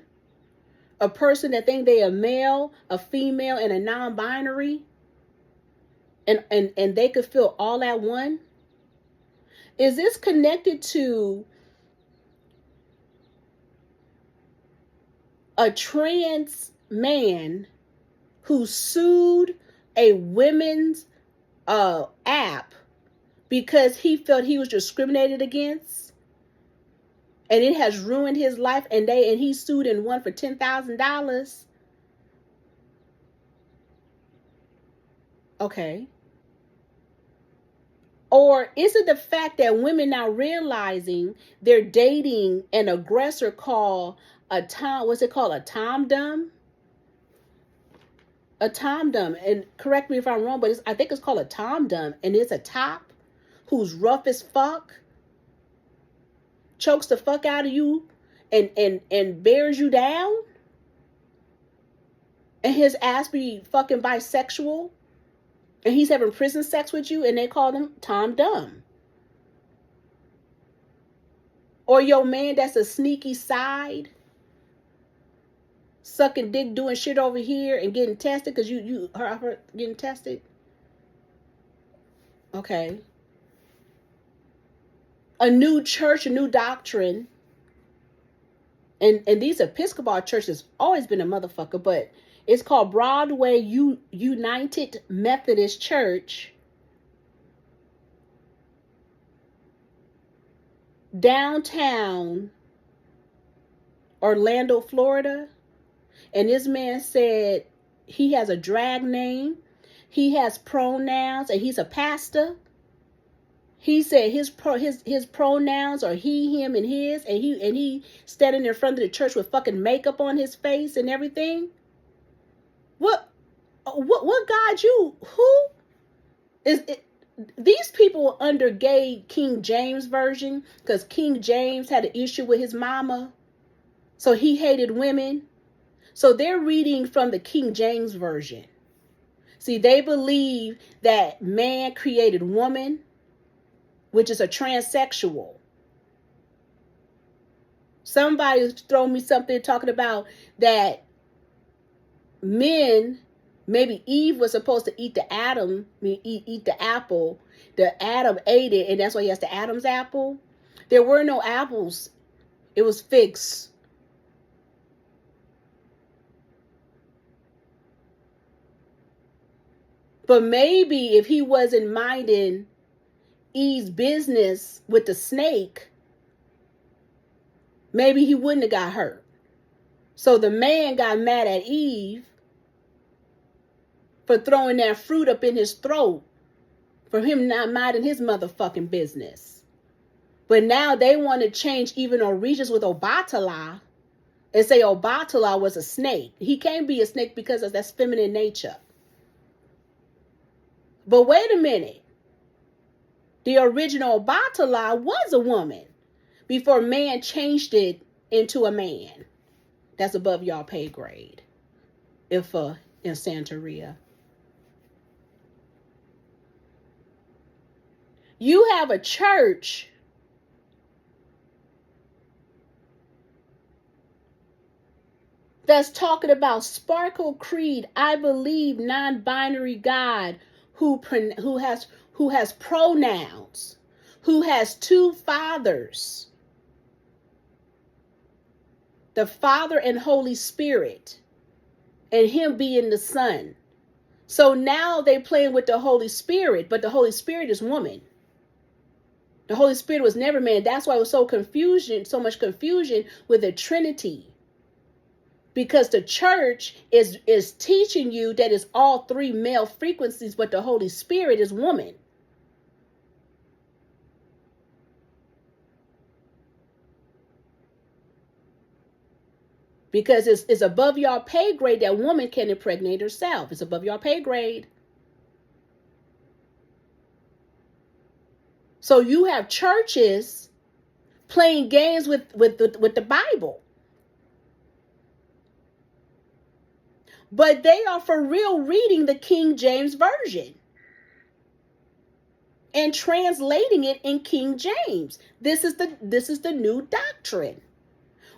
A person that think they a male, a female, and a non-binary? And they could feel all at one? Is this connected to a trans man who sued a women's app because he felt he was discriminated against, and it has ruined his life, and he sued and won for $10,000? Okay. Or is it the fact that women now realizing they're dating an aggressor called a Tom? What's it called? A Tom Dumb? A Tom Dumb. And correct me if I'm wrong, but I think it's called a Tom Dumb, and it's a top who's rough as fuck, chokes the fuck out of you, and bears you down, and his ass be fucking bisexual, and he's having prison sex with you, and they call him Tom Dumb. Or your man that's a sneaky side, sucking dick, doing shit over here, and getting tested because her getting tested. Okay. A new church, a new doctrine. And these Episcopal churches always been a motherfucker, but it's called Broadway United Methodist Church. Downtown Orlando, Florida. And this man said he has a drag name. He has pronouns, and he's a pastor. He said his pronouns are he, him, and his, and he standing in front of the church with fucking makeup on his face and everything. What God you? Who is it? These people under gay King James version, because King James had an issue with his mama, so he hated women. So they're reading from the King James version. See, they believe that man created woman, which is a transsexual. Somebody throw me something talking about that men, maybe Eve was supposed to eat the eat the apple. The Adam ate it, and that's why he has the Adam's apple. There were no apples. It was figs. But maybe if he wasn't minding Eve's business with the snake, maybe he wouldn't have got hurt. So the man got mad at Eve for throwing that fruit up in his throat, for him not minding his motherfucking business. But now they want to change even Regis with Obatala and say Obatala was a snake. He can't be a snake because of that's feminine nature. But wait a minute. The original Obatala was a woman before man changed it into a man. That's above y'all pay grade. If in Santeria. You have a church that's talking about Sparkle Creed, I believe non-binary God who has pronouns, who has two fathers, the Father and Holy Spirit, and him being the Son. So now they playing with the Holy Spirit, but the Holy Spirit is woman. The Holy Spirit was never man. That's why it was so much confusion with the Trinity. Because the church is teaching you that it's all three male frequencies, but the Holy Spirit is woman. Because it's above your pay grade that woman can impregnate herself. It's above your pay grade. So you have churches playing games with the Bible. But they are for real reading the King James Version and translating it in King James. This is the new doctrine,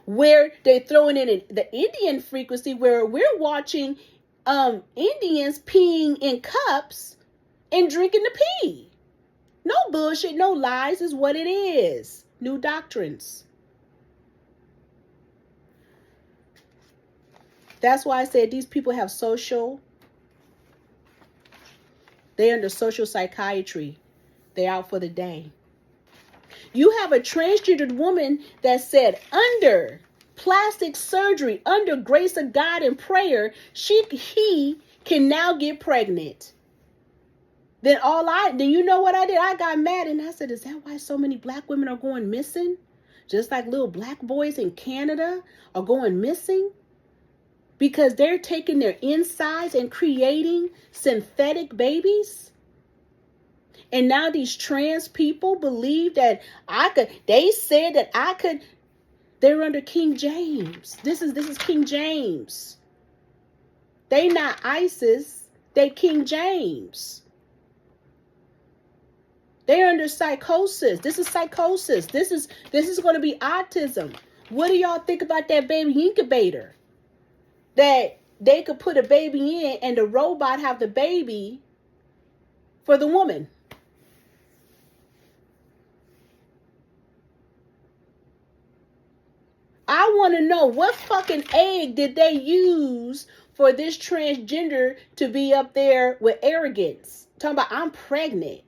where they're throwing in the Indian frequency, where we're watching Indians peeing in cups and drinking the pee. No bullshit, no lies is what it is. New doctrines. That's why I said these people have they're under social psychiatry. They're out for the day. You have a transgendered woman that said under plastic surgery, under grace of God and prayer, he can now get pregnant. Then you know what I did? I got mad and I said, is that why so many black women are going missing? Just like little black boys in Canada are going missing? Because they're taking their insides and creating synthetic babies? And now these trans people believe that they said that I could. They're under King James. This is King James. They not ISIS, they King James. They're under psychosis. This is psychosis. This is going to be autism. What do y'all think about that baby incubator? That they could put a baby in and the robot have the baby for the woman. I want to know what fucking egg did they use for this transgender to be up there with arrogance? Talking about, I'm pregnant.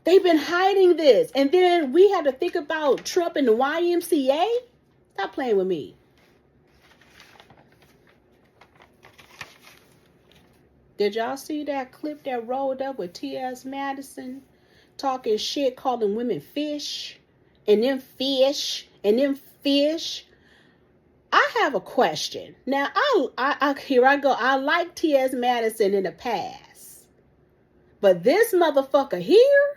They've been hiding this. And then we have to think about Trump and the YMCA? Stop playing with me. Did y'all see that clip that rolled up with T.S. Madison talking shit, calling women fish, and then fish, and then fish? I have a question. Now, here I go. I like T.S. Madison in the past. But this motherfucker here?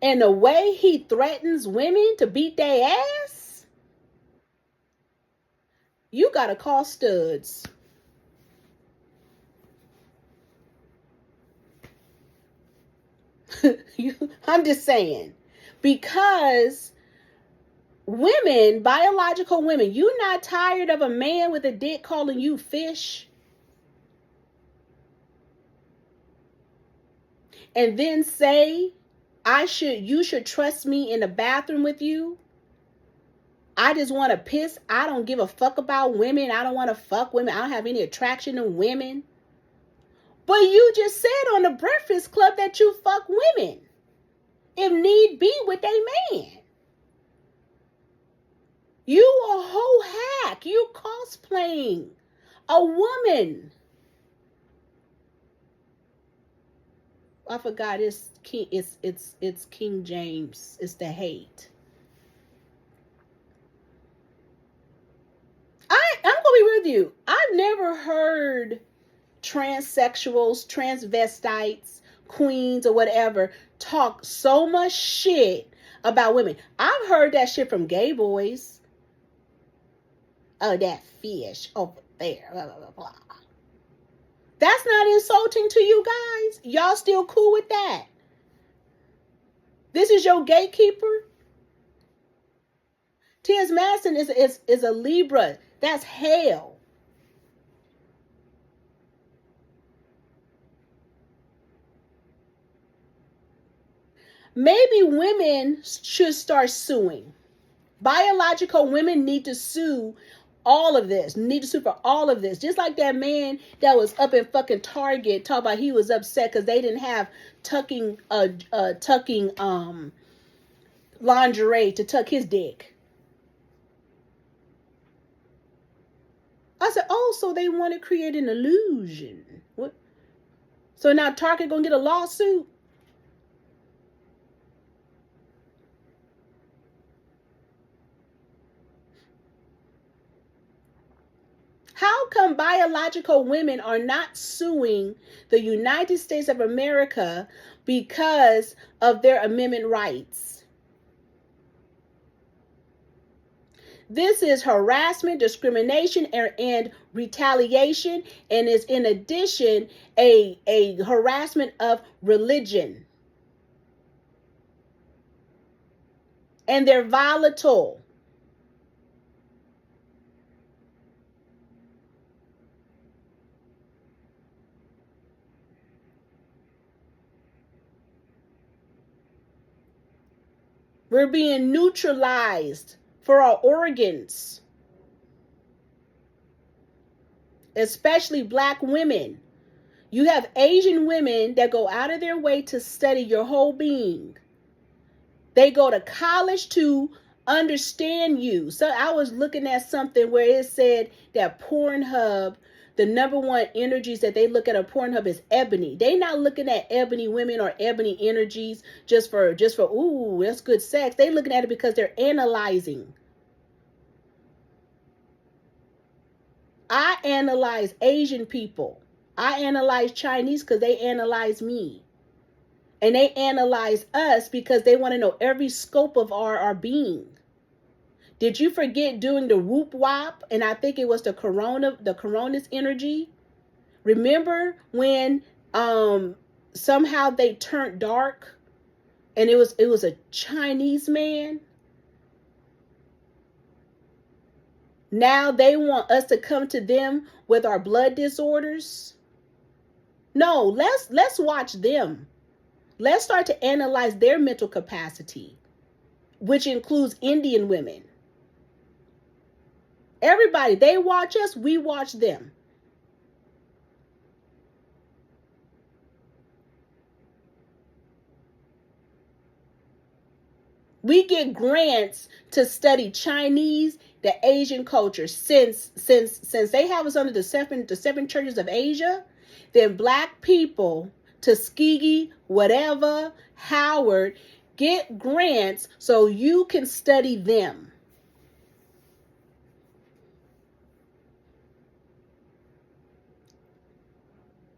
And the way he threatens women to beat their ass? You gotta call studs. I'm just saying. Because women, biological women, you not tired of a man with a dick calling you fish? And then say, you should trust me in the bathroom with you? I just want to piss. I don't give a fuck about women. I don't want to fuck women. I don't have any attraction to women. But you just said on the Breakfast Club that you fuck women, if need be, with a man. You a whole hack. You cosplaying a woman. I forgot it's King James. It's the hate. I'm gonna be with you. I've never heard transsexuals, transvestites, queens, or whatever talk so much shit about women. I've heard that shit from gay boys. Oh, that fish over there. Blah, blah, blah, blah. That's not insulting to you guys. Y'all still cool with that? This is your gatekeeper? T.S. Madison is a Libra. That's hell. Maybe women should start suing. Biological women need to sue all of this. Need to sue for all of this. Just like that man that was up in fucking Target talking about he was upset because they didn't have tucking lingerie to tuck his dick. I said, oh, so they want to create an illusion. What? So now Target gonna get a lawsuit? How come biological women are not suing the United States of America because of their amendment rights? This is harassment, discrimination, and retaliation, and is in addition a harassment of religion. And they're volatile. We're being neutralized for our organs, especially Black women. You have Asian women that go out of their way to study your whole being. They go to college to understand you. So I was looking at something where it said that Pornhub, the number one energies that they look at on Pornhub is ebony. They not looking at ebony women or ebony energies just for ooh, that's good sex. They looking at it because they're analyzing. I analyze Asian people. I analyze Chinese because they analyze me. And they analyze us because they want to know every scope of our being. Did you forget doing the whoop wop? And I think it was the corona's energy. Remember when somehow they turned dark and it was a Chinese man? Now they want us to come to them with our blood disorders. No, let's watch them. Let's start to analyze their mental capacity, which includes Indian women. Everybody, they watch us, we watch them. We get grants to study Chinese, the Asian culture. Since they have us under the seven churches of Asia, then Black people, Tuskegee, whatever, Howard, get grants so you can study them.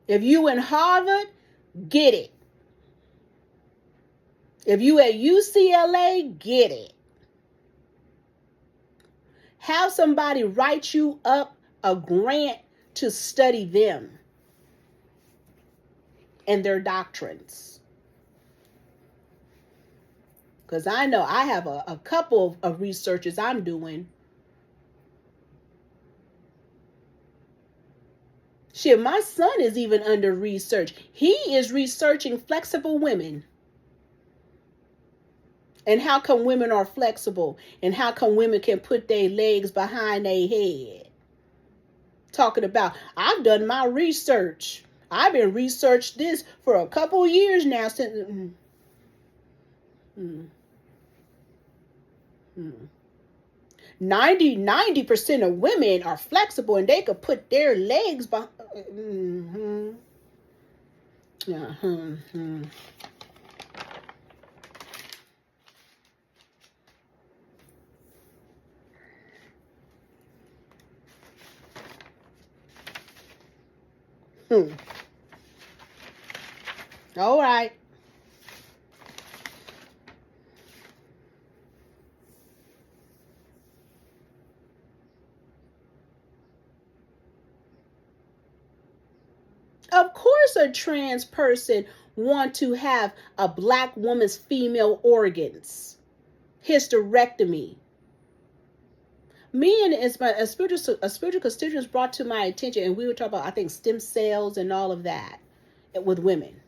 If you in Harvard, get it. If you at UCLA, get it. Have somebody write you up a grant to study them and their doctrines. Because I know I have a couple of researches I'm doing. Shit, my son is even under research. He is researching flexible women. And how come women are flexible? And how come women can put their legs behind their head? Talking about, I've done my research. I've been researched this for a couple years now. Since 90% of women are flexible and they could put their legs behind. All right. Of course a trans person want to have a Black woman's female organs. Hysterectomy. Me and a spiritual constituents brought to my attention, and we were talking about, I think, stem cells and all of that with women.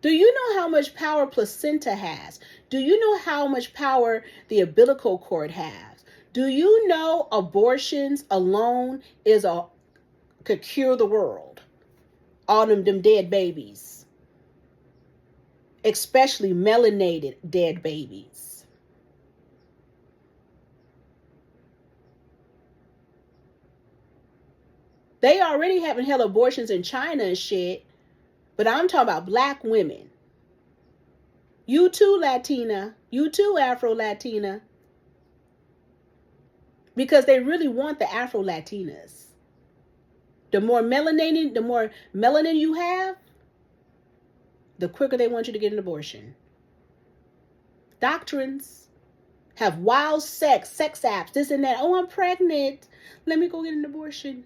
Do you know how much power placenta has? Do you know how much power the umbilical cord has? Do you know abortions alone could cure the world? All them dead babies. especially melanated dead babies. They already having hell abortions in China and shit, but I'm talking about black women. You too, Latina. You too, Afro-Latina. Because they really want the Afro-Latinas. The more melanin you have, the quicker they want you to get an abortion. Doctrines have wild sex apps, this and that. Oh, I'm pregnant. Let me go get an abortion.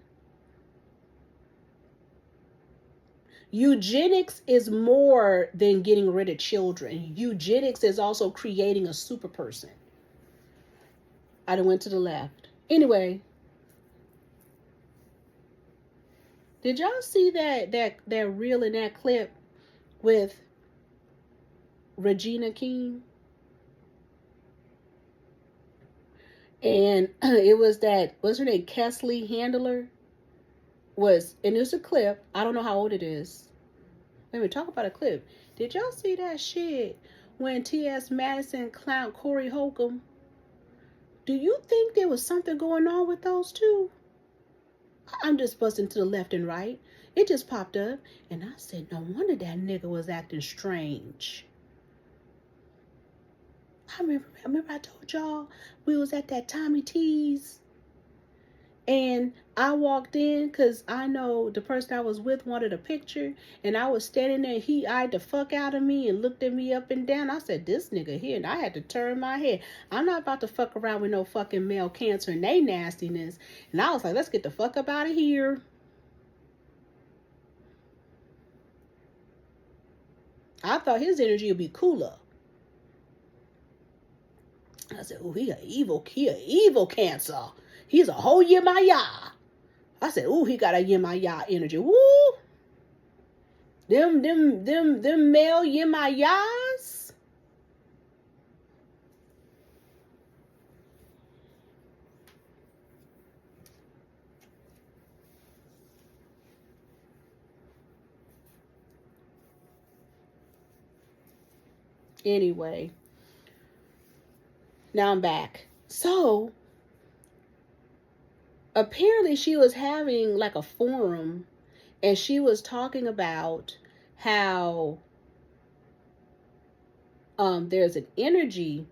Eugenics is more than getting rid of children. Eugenics is also creating a super person. I done went to the left. Anyway, did y'all see that reel in that clip with Regina King? And it was what's her name, Kesley Handler? And it's a clip. I don't know how old it is. Let me talk about a clip. Did y'all see that shit when T.S. Madison clowned Corey Holcomb? Do you think there was something going on with those two? I'm just busting to the left and right. It just popped up. And I said, no wonder that nigga was acting strange. I remember I told y'all we was at that Tommy T's. And I walked in because I know the person I was with wanted a picture. And I was standing there. He eyed the fuck out of me and looked at me up and down. I said, this nigga here. And I had to turn my head. I'm not about to fuck around with no fucking male cancer and they nastiness. And I was like, let's get the fuck up out of here. I thought his energy would be cooler. I said, oh, he an evil cancer. He's a whole Yemaya. I said, ooh, he got a Yemaya energy. Woo! Them male Yemayas. Anyway. Now I'm back. So, apparently she was having like a forum and she was talking about how there's an energy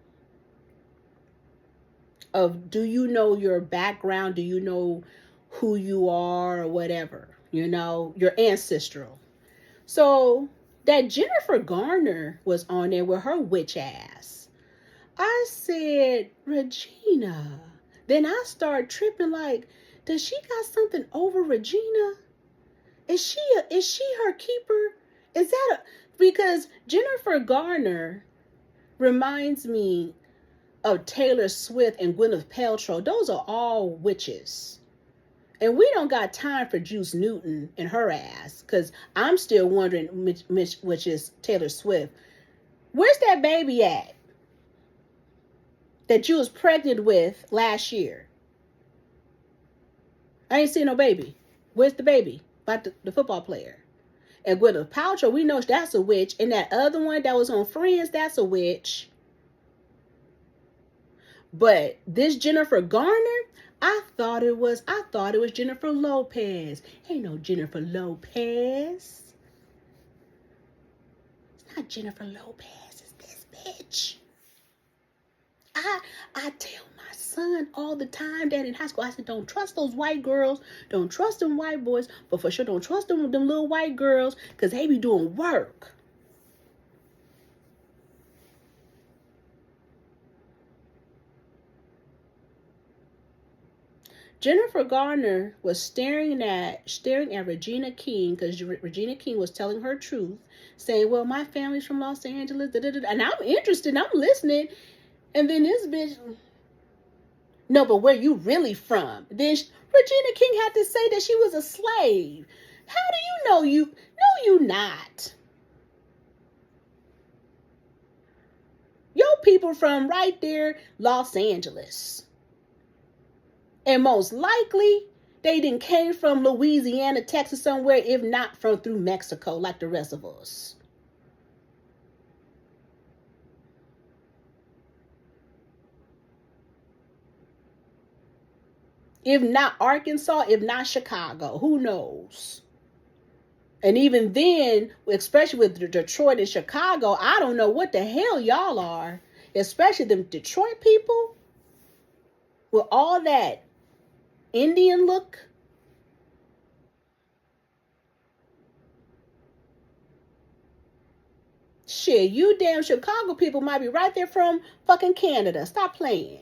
of, do you know your background? Do you know who you are or whatever? You know, your ancestral. So that Jennifer Garner was on there with her witch ass. I said, Regina. Then I started tripping like, does she got something over Regina? Is she her keeper? Is that because Jennifer Garner reminds me of Taylor Swift and Gwyneth Paltrow. Those are all witches. And we don't got time for Juice Newton and her ass. Because I'm still wondering which is Taylor Swift. Where's that baby at? That you was pregnant with last year. I ain't seen no baby. Where's the baby? About the football player. And Gwyneth Paltrow, we know that's a witch. And that other one that was on Friends, that's a witch. But this Jennifer Garner, I thought it was Jennifer Lopez. Ain't no Jennifer Lopez. It's not Jennifer Lopez. It's this bitch. I tell my son all the time that in high school, I said, don't trust those white girls. Don't trust them white boys. But for sure, don't trust them little white girls because they be doing work. Jennifer Garner was staring at Regina King because Regina King was telling her truth, saying, well, my family's from Los Angeles, and I'm interested, I'm listening. And then this bitch, no, but where you really from? Then Regina King had to say that she was a slave. How do you know you? No, you not. Your people from right there, Los Angeles. And most likely, they didn't came from Louisiana, Texas, somewhere, if not from through Mexico, like the rest of us. If not Arkansas, if not Chicago, who knows? And even then, especially with Detroit and Chicago, I don't know what the hell y'all are. Especially them Detroit people with all that Indian look. Shit, you damn Chicago people might be right there from fucking Canada. Stop playing.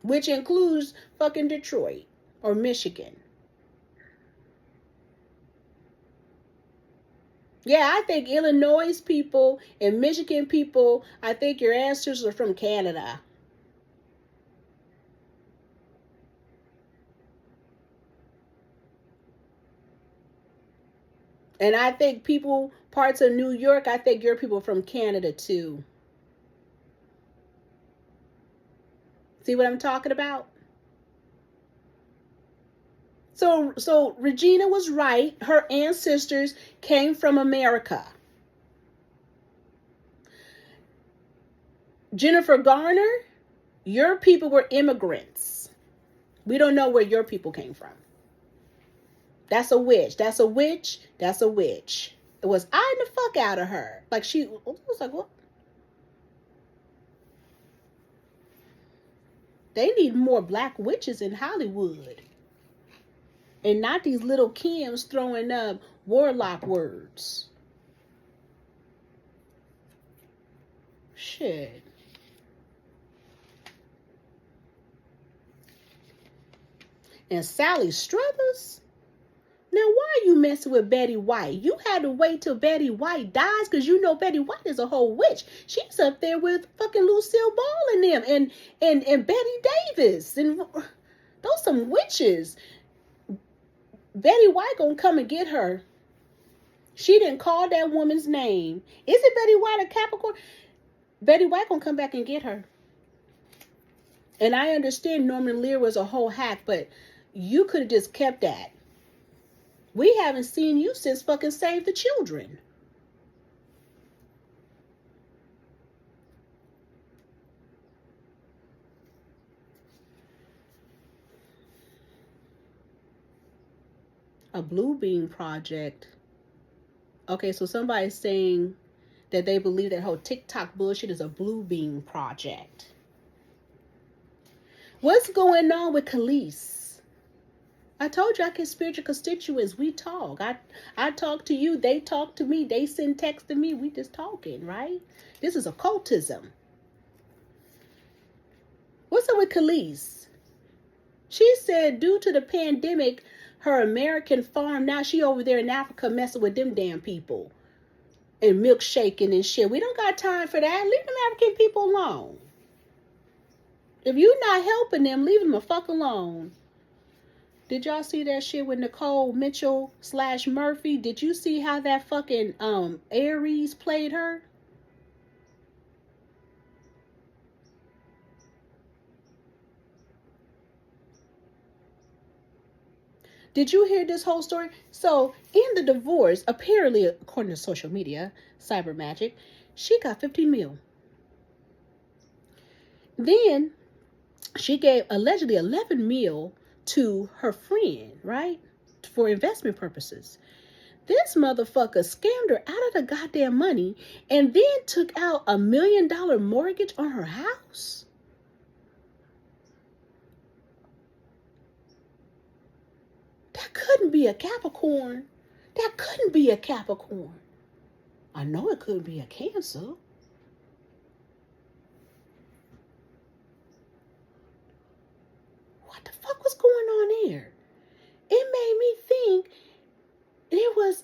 Which includes fucking Detroit or Michigan. Yeah, I think Illinois people and Michigan people, I think your ancestors are from Canada. And I think parts of New York, I think your people from Canada too. See what I'm talking about? So Regina was right. Her ancestors came from America. Jennifer Garner, your people were immigrants. We don't know where your people came from. That's a witch. That's a witch. That's a witch. It was eyeing the fuck out of her. Like she was like, what? They need more black witches in Hollywood. And not these little Kims throwing up warlock words. Shit. And Sally Struthers? Now, why are you messing with Betty White? You had to wait till Betty White dies because you know Betty White is a whole witch. She's up there with fucking Lucille Ball and them and Betty Davis. And those some witches. Betty White gonna come and get her. She didn't call that woman's name. Is it Betty White a Capricorn? Betty White gonna come back and get her. And I understand Norman Lear was a whole hack, but you could have just kept that. We haven't seen you since fucking Save the Children. A Blue Beam Project. Okay, so somebody's saying that they believe that whole TikTok bullshit is a Blue Beam Project. What's going on with Khalees? I told you I get spiritual constituents. We talk. I talk to you. They talk to me. They send text to me. We just talking, right? This is occultism. What's up with Khalees? She said due to the pandemic, her American farm, now she over there in Africa messing with them damn people. And milkshaking and shit. We don't got time for that. Leave them African people alone. If you're not helping them, leave them a fuck alone. Did y'all see that shit with Nicole Mitchell / Murphy? Did you see how that fucking Aries played her? Did you hear this whole story? So, in the divorce, apparently, according to social media, cyber magic, she got 15 mil. Then, she gave allegedly 11 mil to her friend, right? For investment purposes. This motherfucker scammed her out of the goddamn money and then took out $1 million mortgage on her house. That couldn't be a Capricorn. That couldn't be a Capricorn. I know it couldn't be a Cancer. What the fuck was going on there? It made me think it was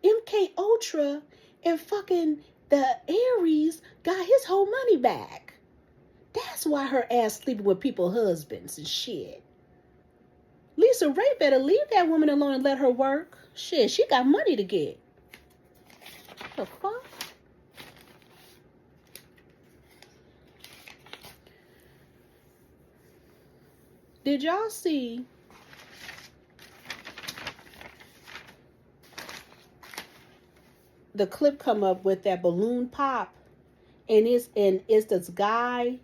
MK Ultra and fucking the Aries got his whole money back. That's why her ass sleeping with people's husbands and shit. Lisa Ray better leave that woman alone and let her work. Shit, she got money to get. The fuck? Did y'all see the clip come up with that balloon pop And it's this guy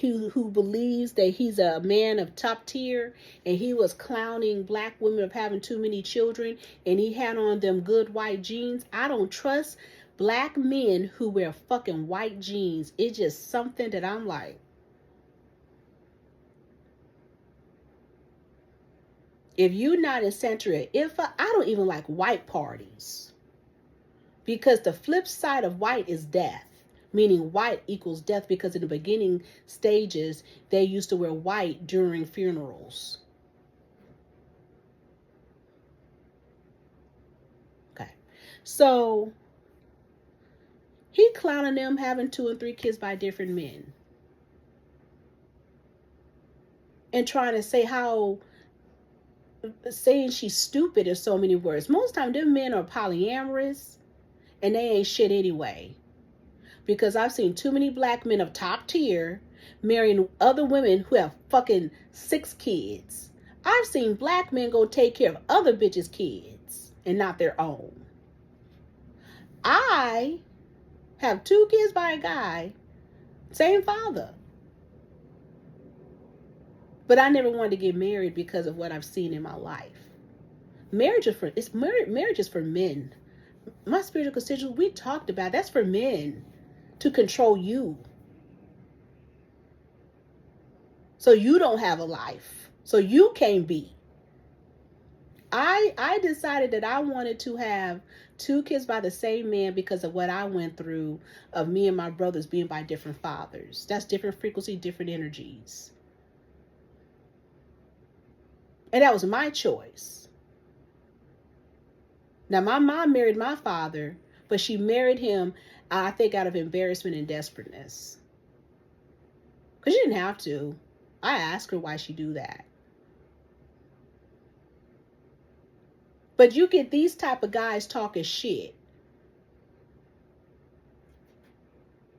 who believes that he's a man of top tier, and he was clowning black women of having too many children, and he had on them good white jeans. I don't trust black men who wear fucking white jeans. It's just something that I'm like, if you're not in Central, I don't even like white parties, because the flip side of white is death. Meaning white equals death, because in the beginning stages, they used to wear white during funerals. Okay. So he clowning them having 2 and 3 kids by different men. And trying to say saying she's stupid in so many words. Most time them men are polyamorous and they ain't shit anyway. Because I've seen too many black men of top tier marrying other women who have fucking 6 kids. I've seen black men go take care of other bitches' kids and not their own. I have 2 kids by a guy, same father. But I never wanted to get married because of what I've seen in my life. Marriage is for men. My spiritual constituents, we talked about, that's for men to control you. So you don't have a life. So you can't be. I decided that I wanted to have 2 kids by the same man because of what I went through of me and my brothers being by different fathers. That's different frequency, different energies. And that was my choice. Now, my mom married my father, but she married him, I think, out of embarrassment and desperateness. Because she didn't have to. I asked her why she do that. But you get these type of guys talking shit.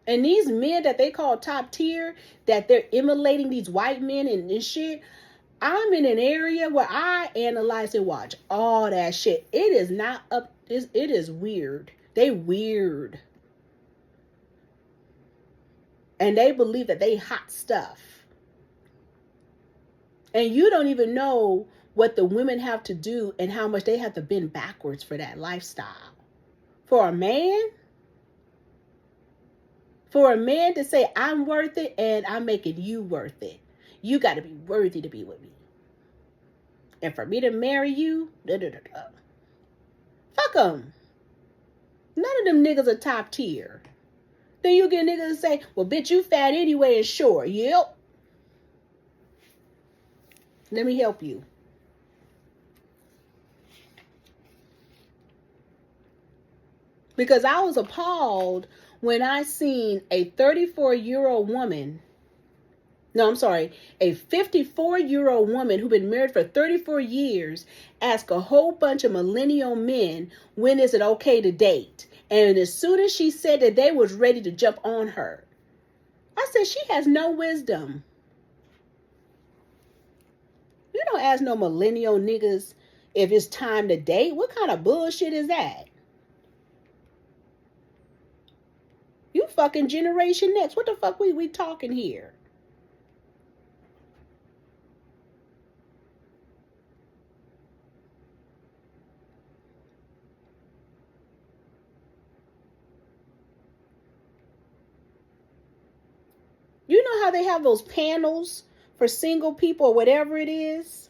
And these men that they call top tier, that they're emulating these white men and shit. I'm in an area where I analyze and watch all that shit. It is not up. It is weird. They weird. And they believe that they hot stuff. And you don't even know what the women have to do and how much they have to bend backwards for that lifestyle. For a man to say, I'm worth it and I'm making you worth it. You got to be worthy to be with me. And for me to marry you, fuck them. None of them niggas are top tier. Then you get niggas to say, well, bitch, you fat anyway and sure. Yep. Let me help you. Because I was appalled when I seen a 34-year-old woman. No, I'm sorry. A 54-year-old woman who'd been married for 34 years ask a whole bunch of millennial men, when is it okay to date? And as soon as she said that, they was ready to jump on her. I said, she has no wisdom. You don't ask no millennial niggas if it's time to date. What kind of bullshit is that? You fucking Generation Next. What the fuck we talking here? You know how they have those panels for single people or whatever it is?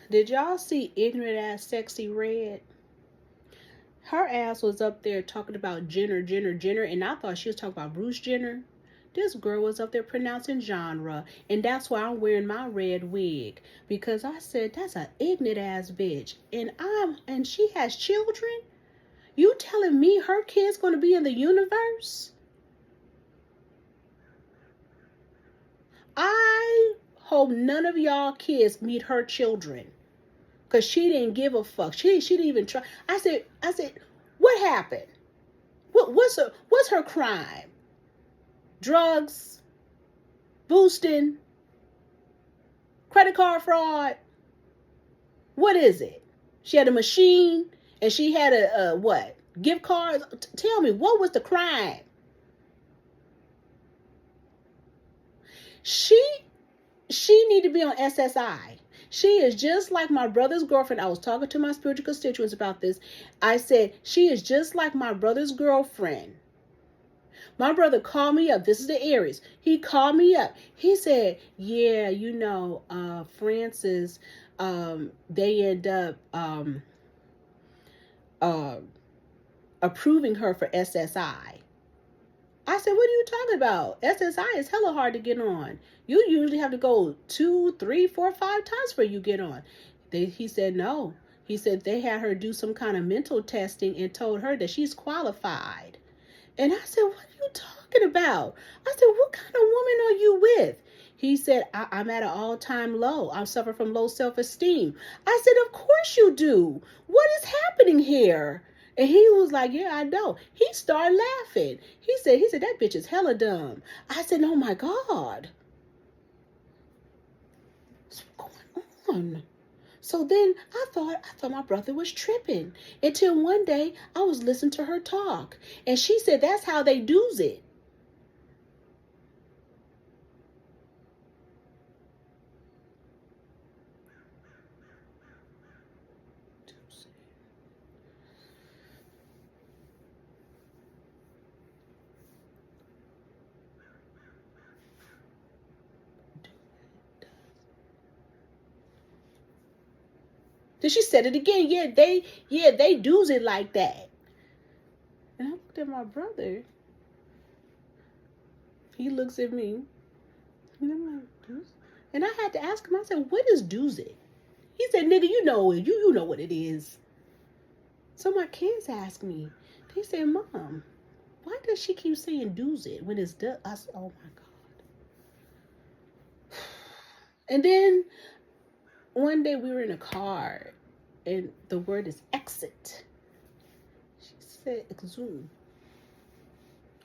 Did y'all see ignorant ass Sexy Red? Her ass was up there talking about Jenner, and I thought she was talking about Bruce Jenner. This girl was up there pronouncing genre, and that's why I'm wearing my red wig, because I said that's an ignorant ass bitch, and she has children. You telling me her kid's gonna be in the universe? I hope none of y'all kids meet her children. Because she didn't give a fuck. She didn't even try. I said, what happened? What's her crime? Drugs, boosting, credit card fraud. What is it? She had a machine and she had a what? Gift cards. Tell me, what was the crime? She need to be on SSI. She is just like my brother's girlfriend. I was talking to my spiritual constituents about this. I said, she is just like my brother's girlfriend. My brother called me up. This is the Aries. He called me up. He said, yeah, Francis, they end up approving her for SSI. I said, what are you talking about? SSI is hella hard to get on. You usually have to go 2, 3, 4, 5 times before you get on. He said, no. He said they had her do some kind of mental testing and told her that she's qualified. And I said, what are you talking about? I said, what kind of woman are you with? He said, I'm at an all-time low. I suffer from low self-esteem. I said, of course you do. What is happening here? And he was like, yeah, I know. He started laughing. He said, that bitch is hella dumb. I said, oh my God. What's going on? So then I thought my brother was tripping. Until one day I was listening to her talk. And she said, that's how they do's it. Then she said it again. They do's it like that. And I looked at my brother. He looks at me. And I'm like, do's? And I had to ask him, I said, what is do's it? He said, nigga, you know it. You know what it is. So my kids asked me. They said, Mom, why does she keep saying do's it when it's done? I said, oh my God. And then one day we were in a car and the word is exit. She said, exhume.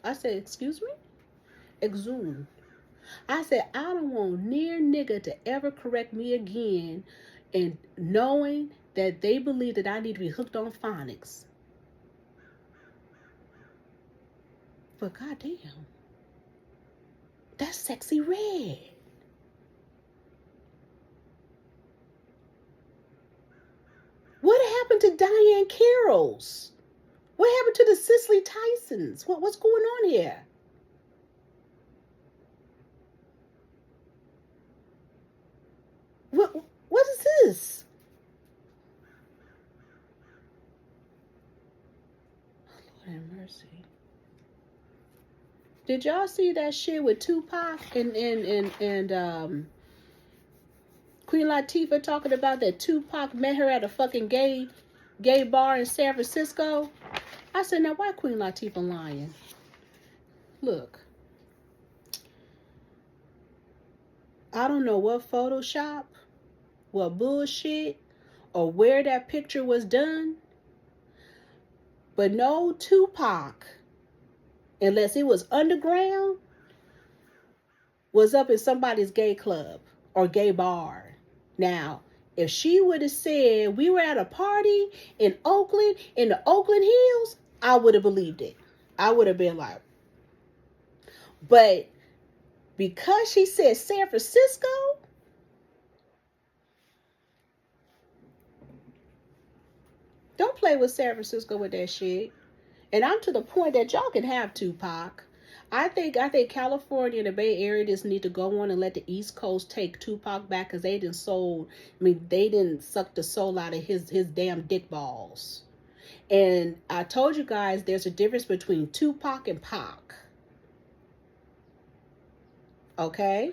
I said, excuse me? Exhume. I said, I don't want near nigga to ever correct me again and knowing that they believe that I need to be hooked on phonics. But goddamn, that's sexy red. What happened to Diane Carroll's? What happened to the Cicely Tysons? What's going on here? What is this? Oh, Lord have mercy. Did y'all see that shit with Tupac and Queen Latifah talking about that Tupac met her at a fucking gay bar in San Francisco? I said, now why Queen Latifah lying? Look. I don't know what Photoshop, what bullshit, or where that picture was done. But no Tupac, unless it was underground, was up in somebody's gay club or gay bar. Now, if she would have said we were at a party in Oakland, in the Oakland Hills, I would have believed it. I would have been like, but because she said San Francisco, don't play with San Francisco with that shit. And I'm to the point that y'all can have Tupac. I think California and the Bay Area just need to go on and let the East Coast take Tupac back because they didn't suck the soul out of his damn dick balls. And I told you guys there's a difference between Tupac and Pac. Okay?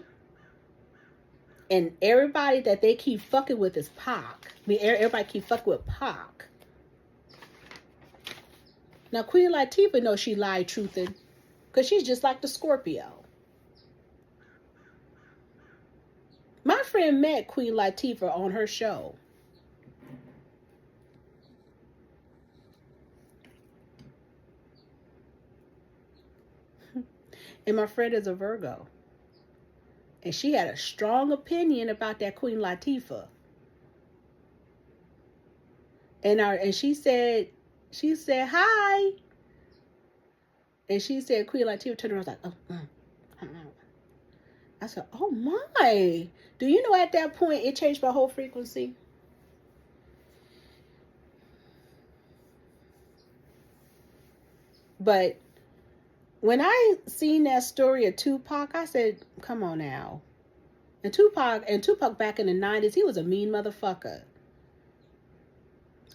And everybody that they keep fucking with is Pac. Everybody keep fucking with Pac. Now, Queen Latifah knows she lied truthing. Because she's just like the Scorpio. My friend met Queen Latifah on her show. And my friend is a Virgo. And she had a strong opinion about that Queen Latifah. And she said hi. And she said Queen Latifah turned around, was like, oh. I said, oh my. Do you know at that point it changed my whole frequency? But when I seen that story of Tupac, I said, come on now. And Tupac back in the 90s, he was a mean motherfucker.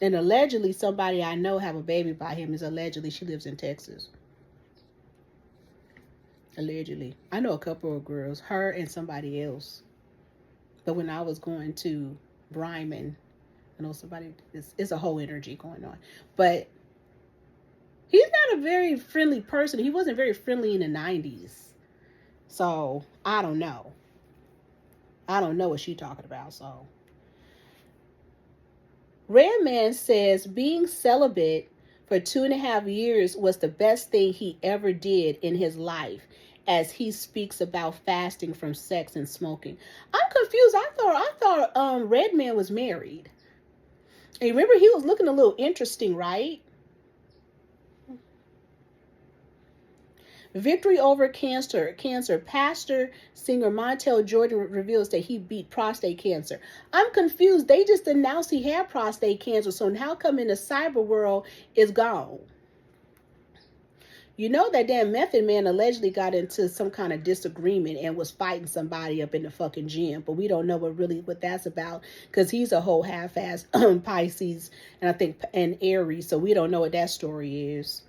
And allegedly somebody I know have a baby by him. Is allegedly she lives in Texas. Allegedly. I know a couple of girls, her and somebody else. But when I was going to Bryman, I know somebody, it's a whole energy going on. But he's not a very friendly person. He wasn't very friendly in the 90s. So, I don't know. I don't know what she's talking about, so. Redman says being celibate for 2.5 years was the best thing he ever did in his life, as he speaks about fasting from sex and smoking. I'm confused. I thought Redman was married. And remember, he was looking a little interesting, right? Victory over cancer. Pastor singer Montel Jordan reveals that he beat prostate cancer. I'm confused. They just announced he had prostate cancer. So how come in the cyber world it's gone? You know that damn Method Man allegedly got into some kind of disagreement and was fighting somebody up in the fucking gym. But we don't know what that's about, because he's a whole half-ass Pisces and I think and Aries. So we don't know what that story is.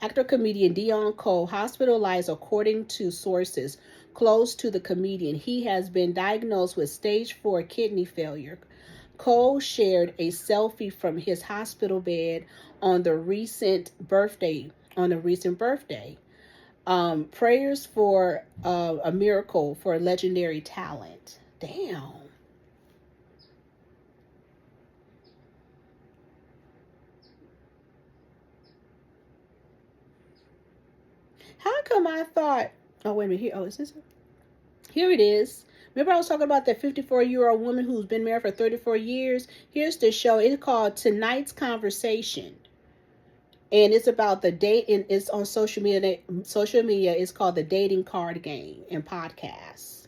Actor-comedian Dion Cole hospitalized according to sources close to the comedian. He has been diagnosed with stage 4 kidney failure. Cole shared a selfie from his hospital bed on the recent birthday. Prayers for a miracle for legendary talent. Damn. How come I thought, oh, wait a minute, here, oh, is this it? Here it is. Remember I was talking about that 54-year-old woman who's been married for 34 years? Here's the show. It's called Tonight's Conversation. And it's about the date, and it's on social media. It's called The Dating Card Game and Podcasts.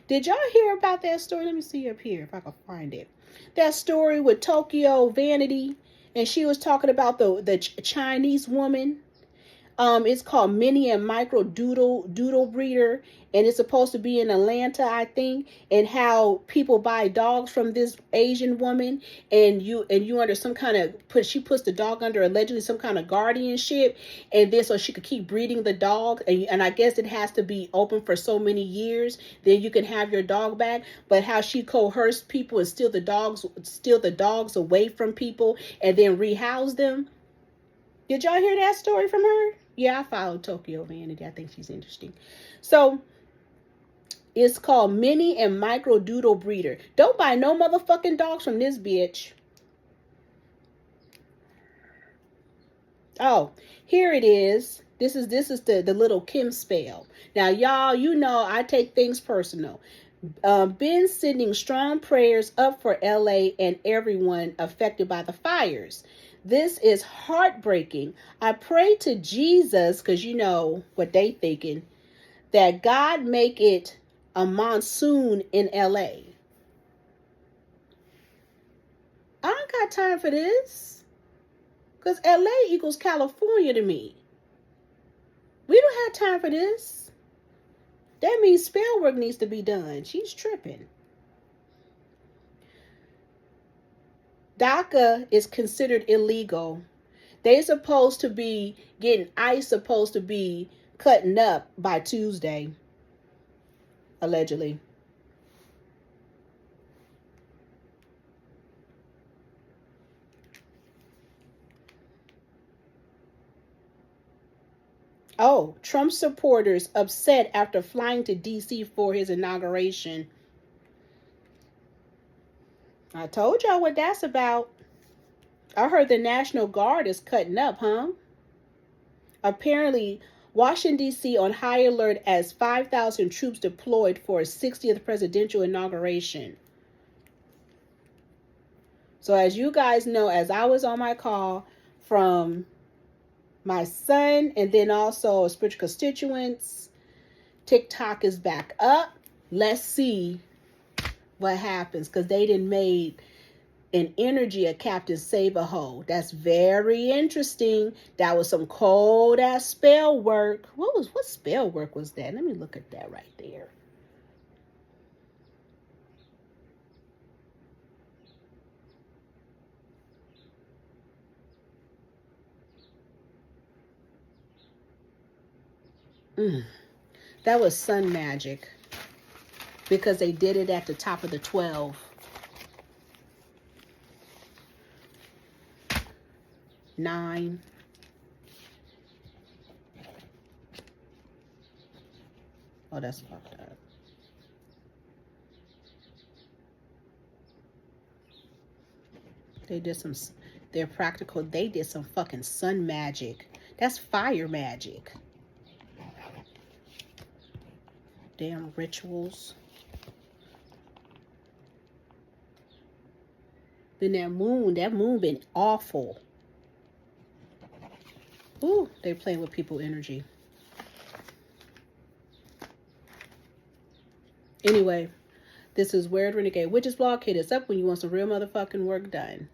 Did y'all hear about that story? Let me see up here if I can find it. That story with Tokyo Vanity, and she was talking about the Chinese woman. It's called Mini and Micro Doodle Breeder, and it's supposed to be in Atlanta, I think, and how people buy dogs from this Asian woman, and you under some kind of she puts the dog under allegedly some kind of guardianship, and then so she could keep breeding the dog, and I guess it has to be open for so many years, then you can have your dog back. But how she coerced people and steal the dogs away from people and then rehouse them. Did y'all hear that story from her? Yeah, I follow Tokyo Vanity. I think she's interesting. So, it's called Mini and Micro Doodle Breeder. Don't buy no motherfucking dogs from this bitch. Oh, here it is. This is the little Kim spell. Now, y'all, you know I take things personal. Been sending strong prayers up for LA and everyone affected by the fires. This is heartbreaking. I pray to Jesus, because you know what they thinking, that God make it a monsoon in LA. I don't got time for this, because LA equals California to me. We don't have time for this. That means spell work needs to be done. She's tripping. DACA is considered illegal. They supposed to be getting ICE supposed to be cutting up by Tuesday, allegedly. Oh, Trump supporters upset after flying to D.C. for his inauguration. I told y'all what that's about. I heard the National Guard is cutting up, huh? Apparently, Washington, D.C. on high alert as 5,000 troops deployed for a 60th presidential inauguration. So as you guys know, as I was on my call from my son and then also spiritual constituents, TikTok is back up. Let's see what happens, because they done made an energy of Captain Save-A-Ho. That's very interesting. That was some cold ass spell work. What spell work was that? Let me look at that right there. That was sun magic, because they did it at the top of the 12. 9. Oh, that's fucked up. They did some, they're practical. They did some fucking sun magic. That's fire magic. Damn rituals. Then that moon been awful. Ooh, they playing with people energy. Anyway, this is Weird Renegade Witches Blog. Hit us up when you want some real motherfucking work done.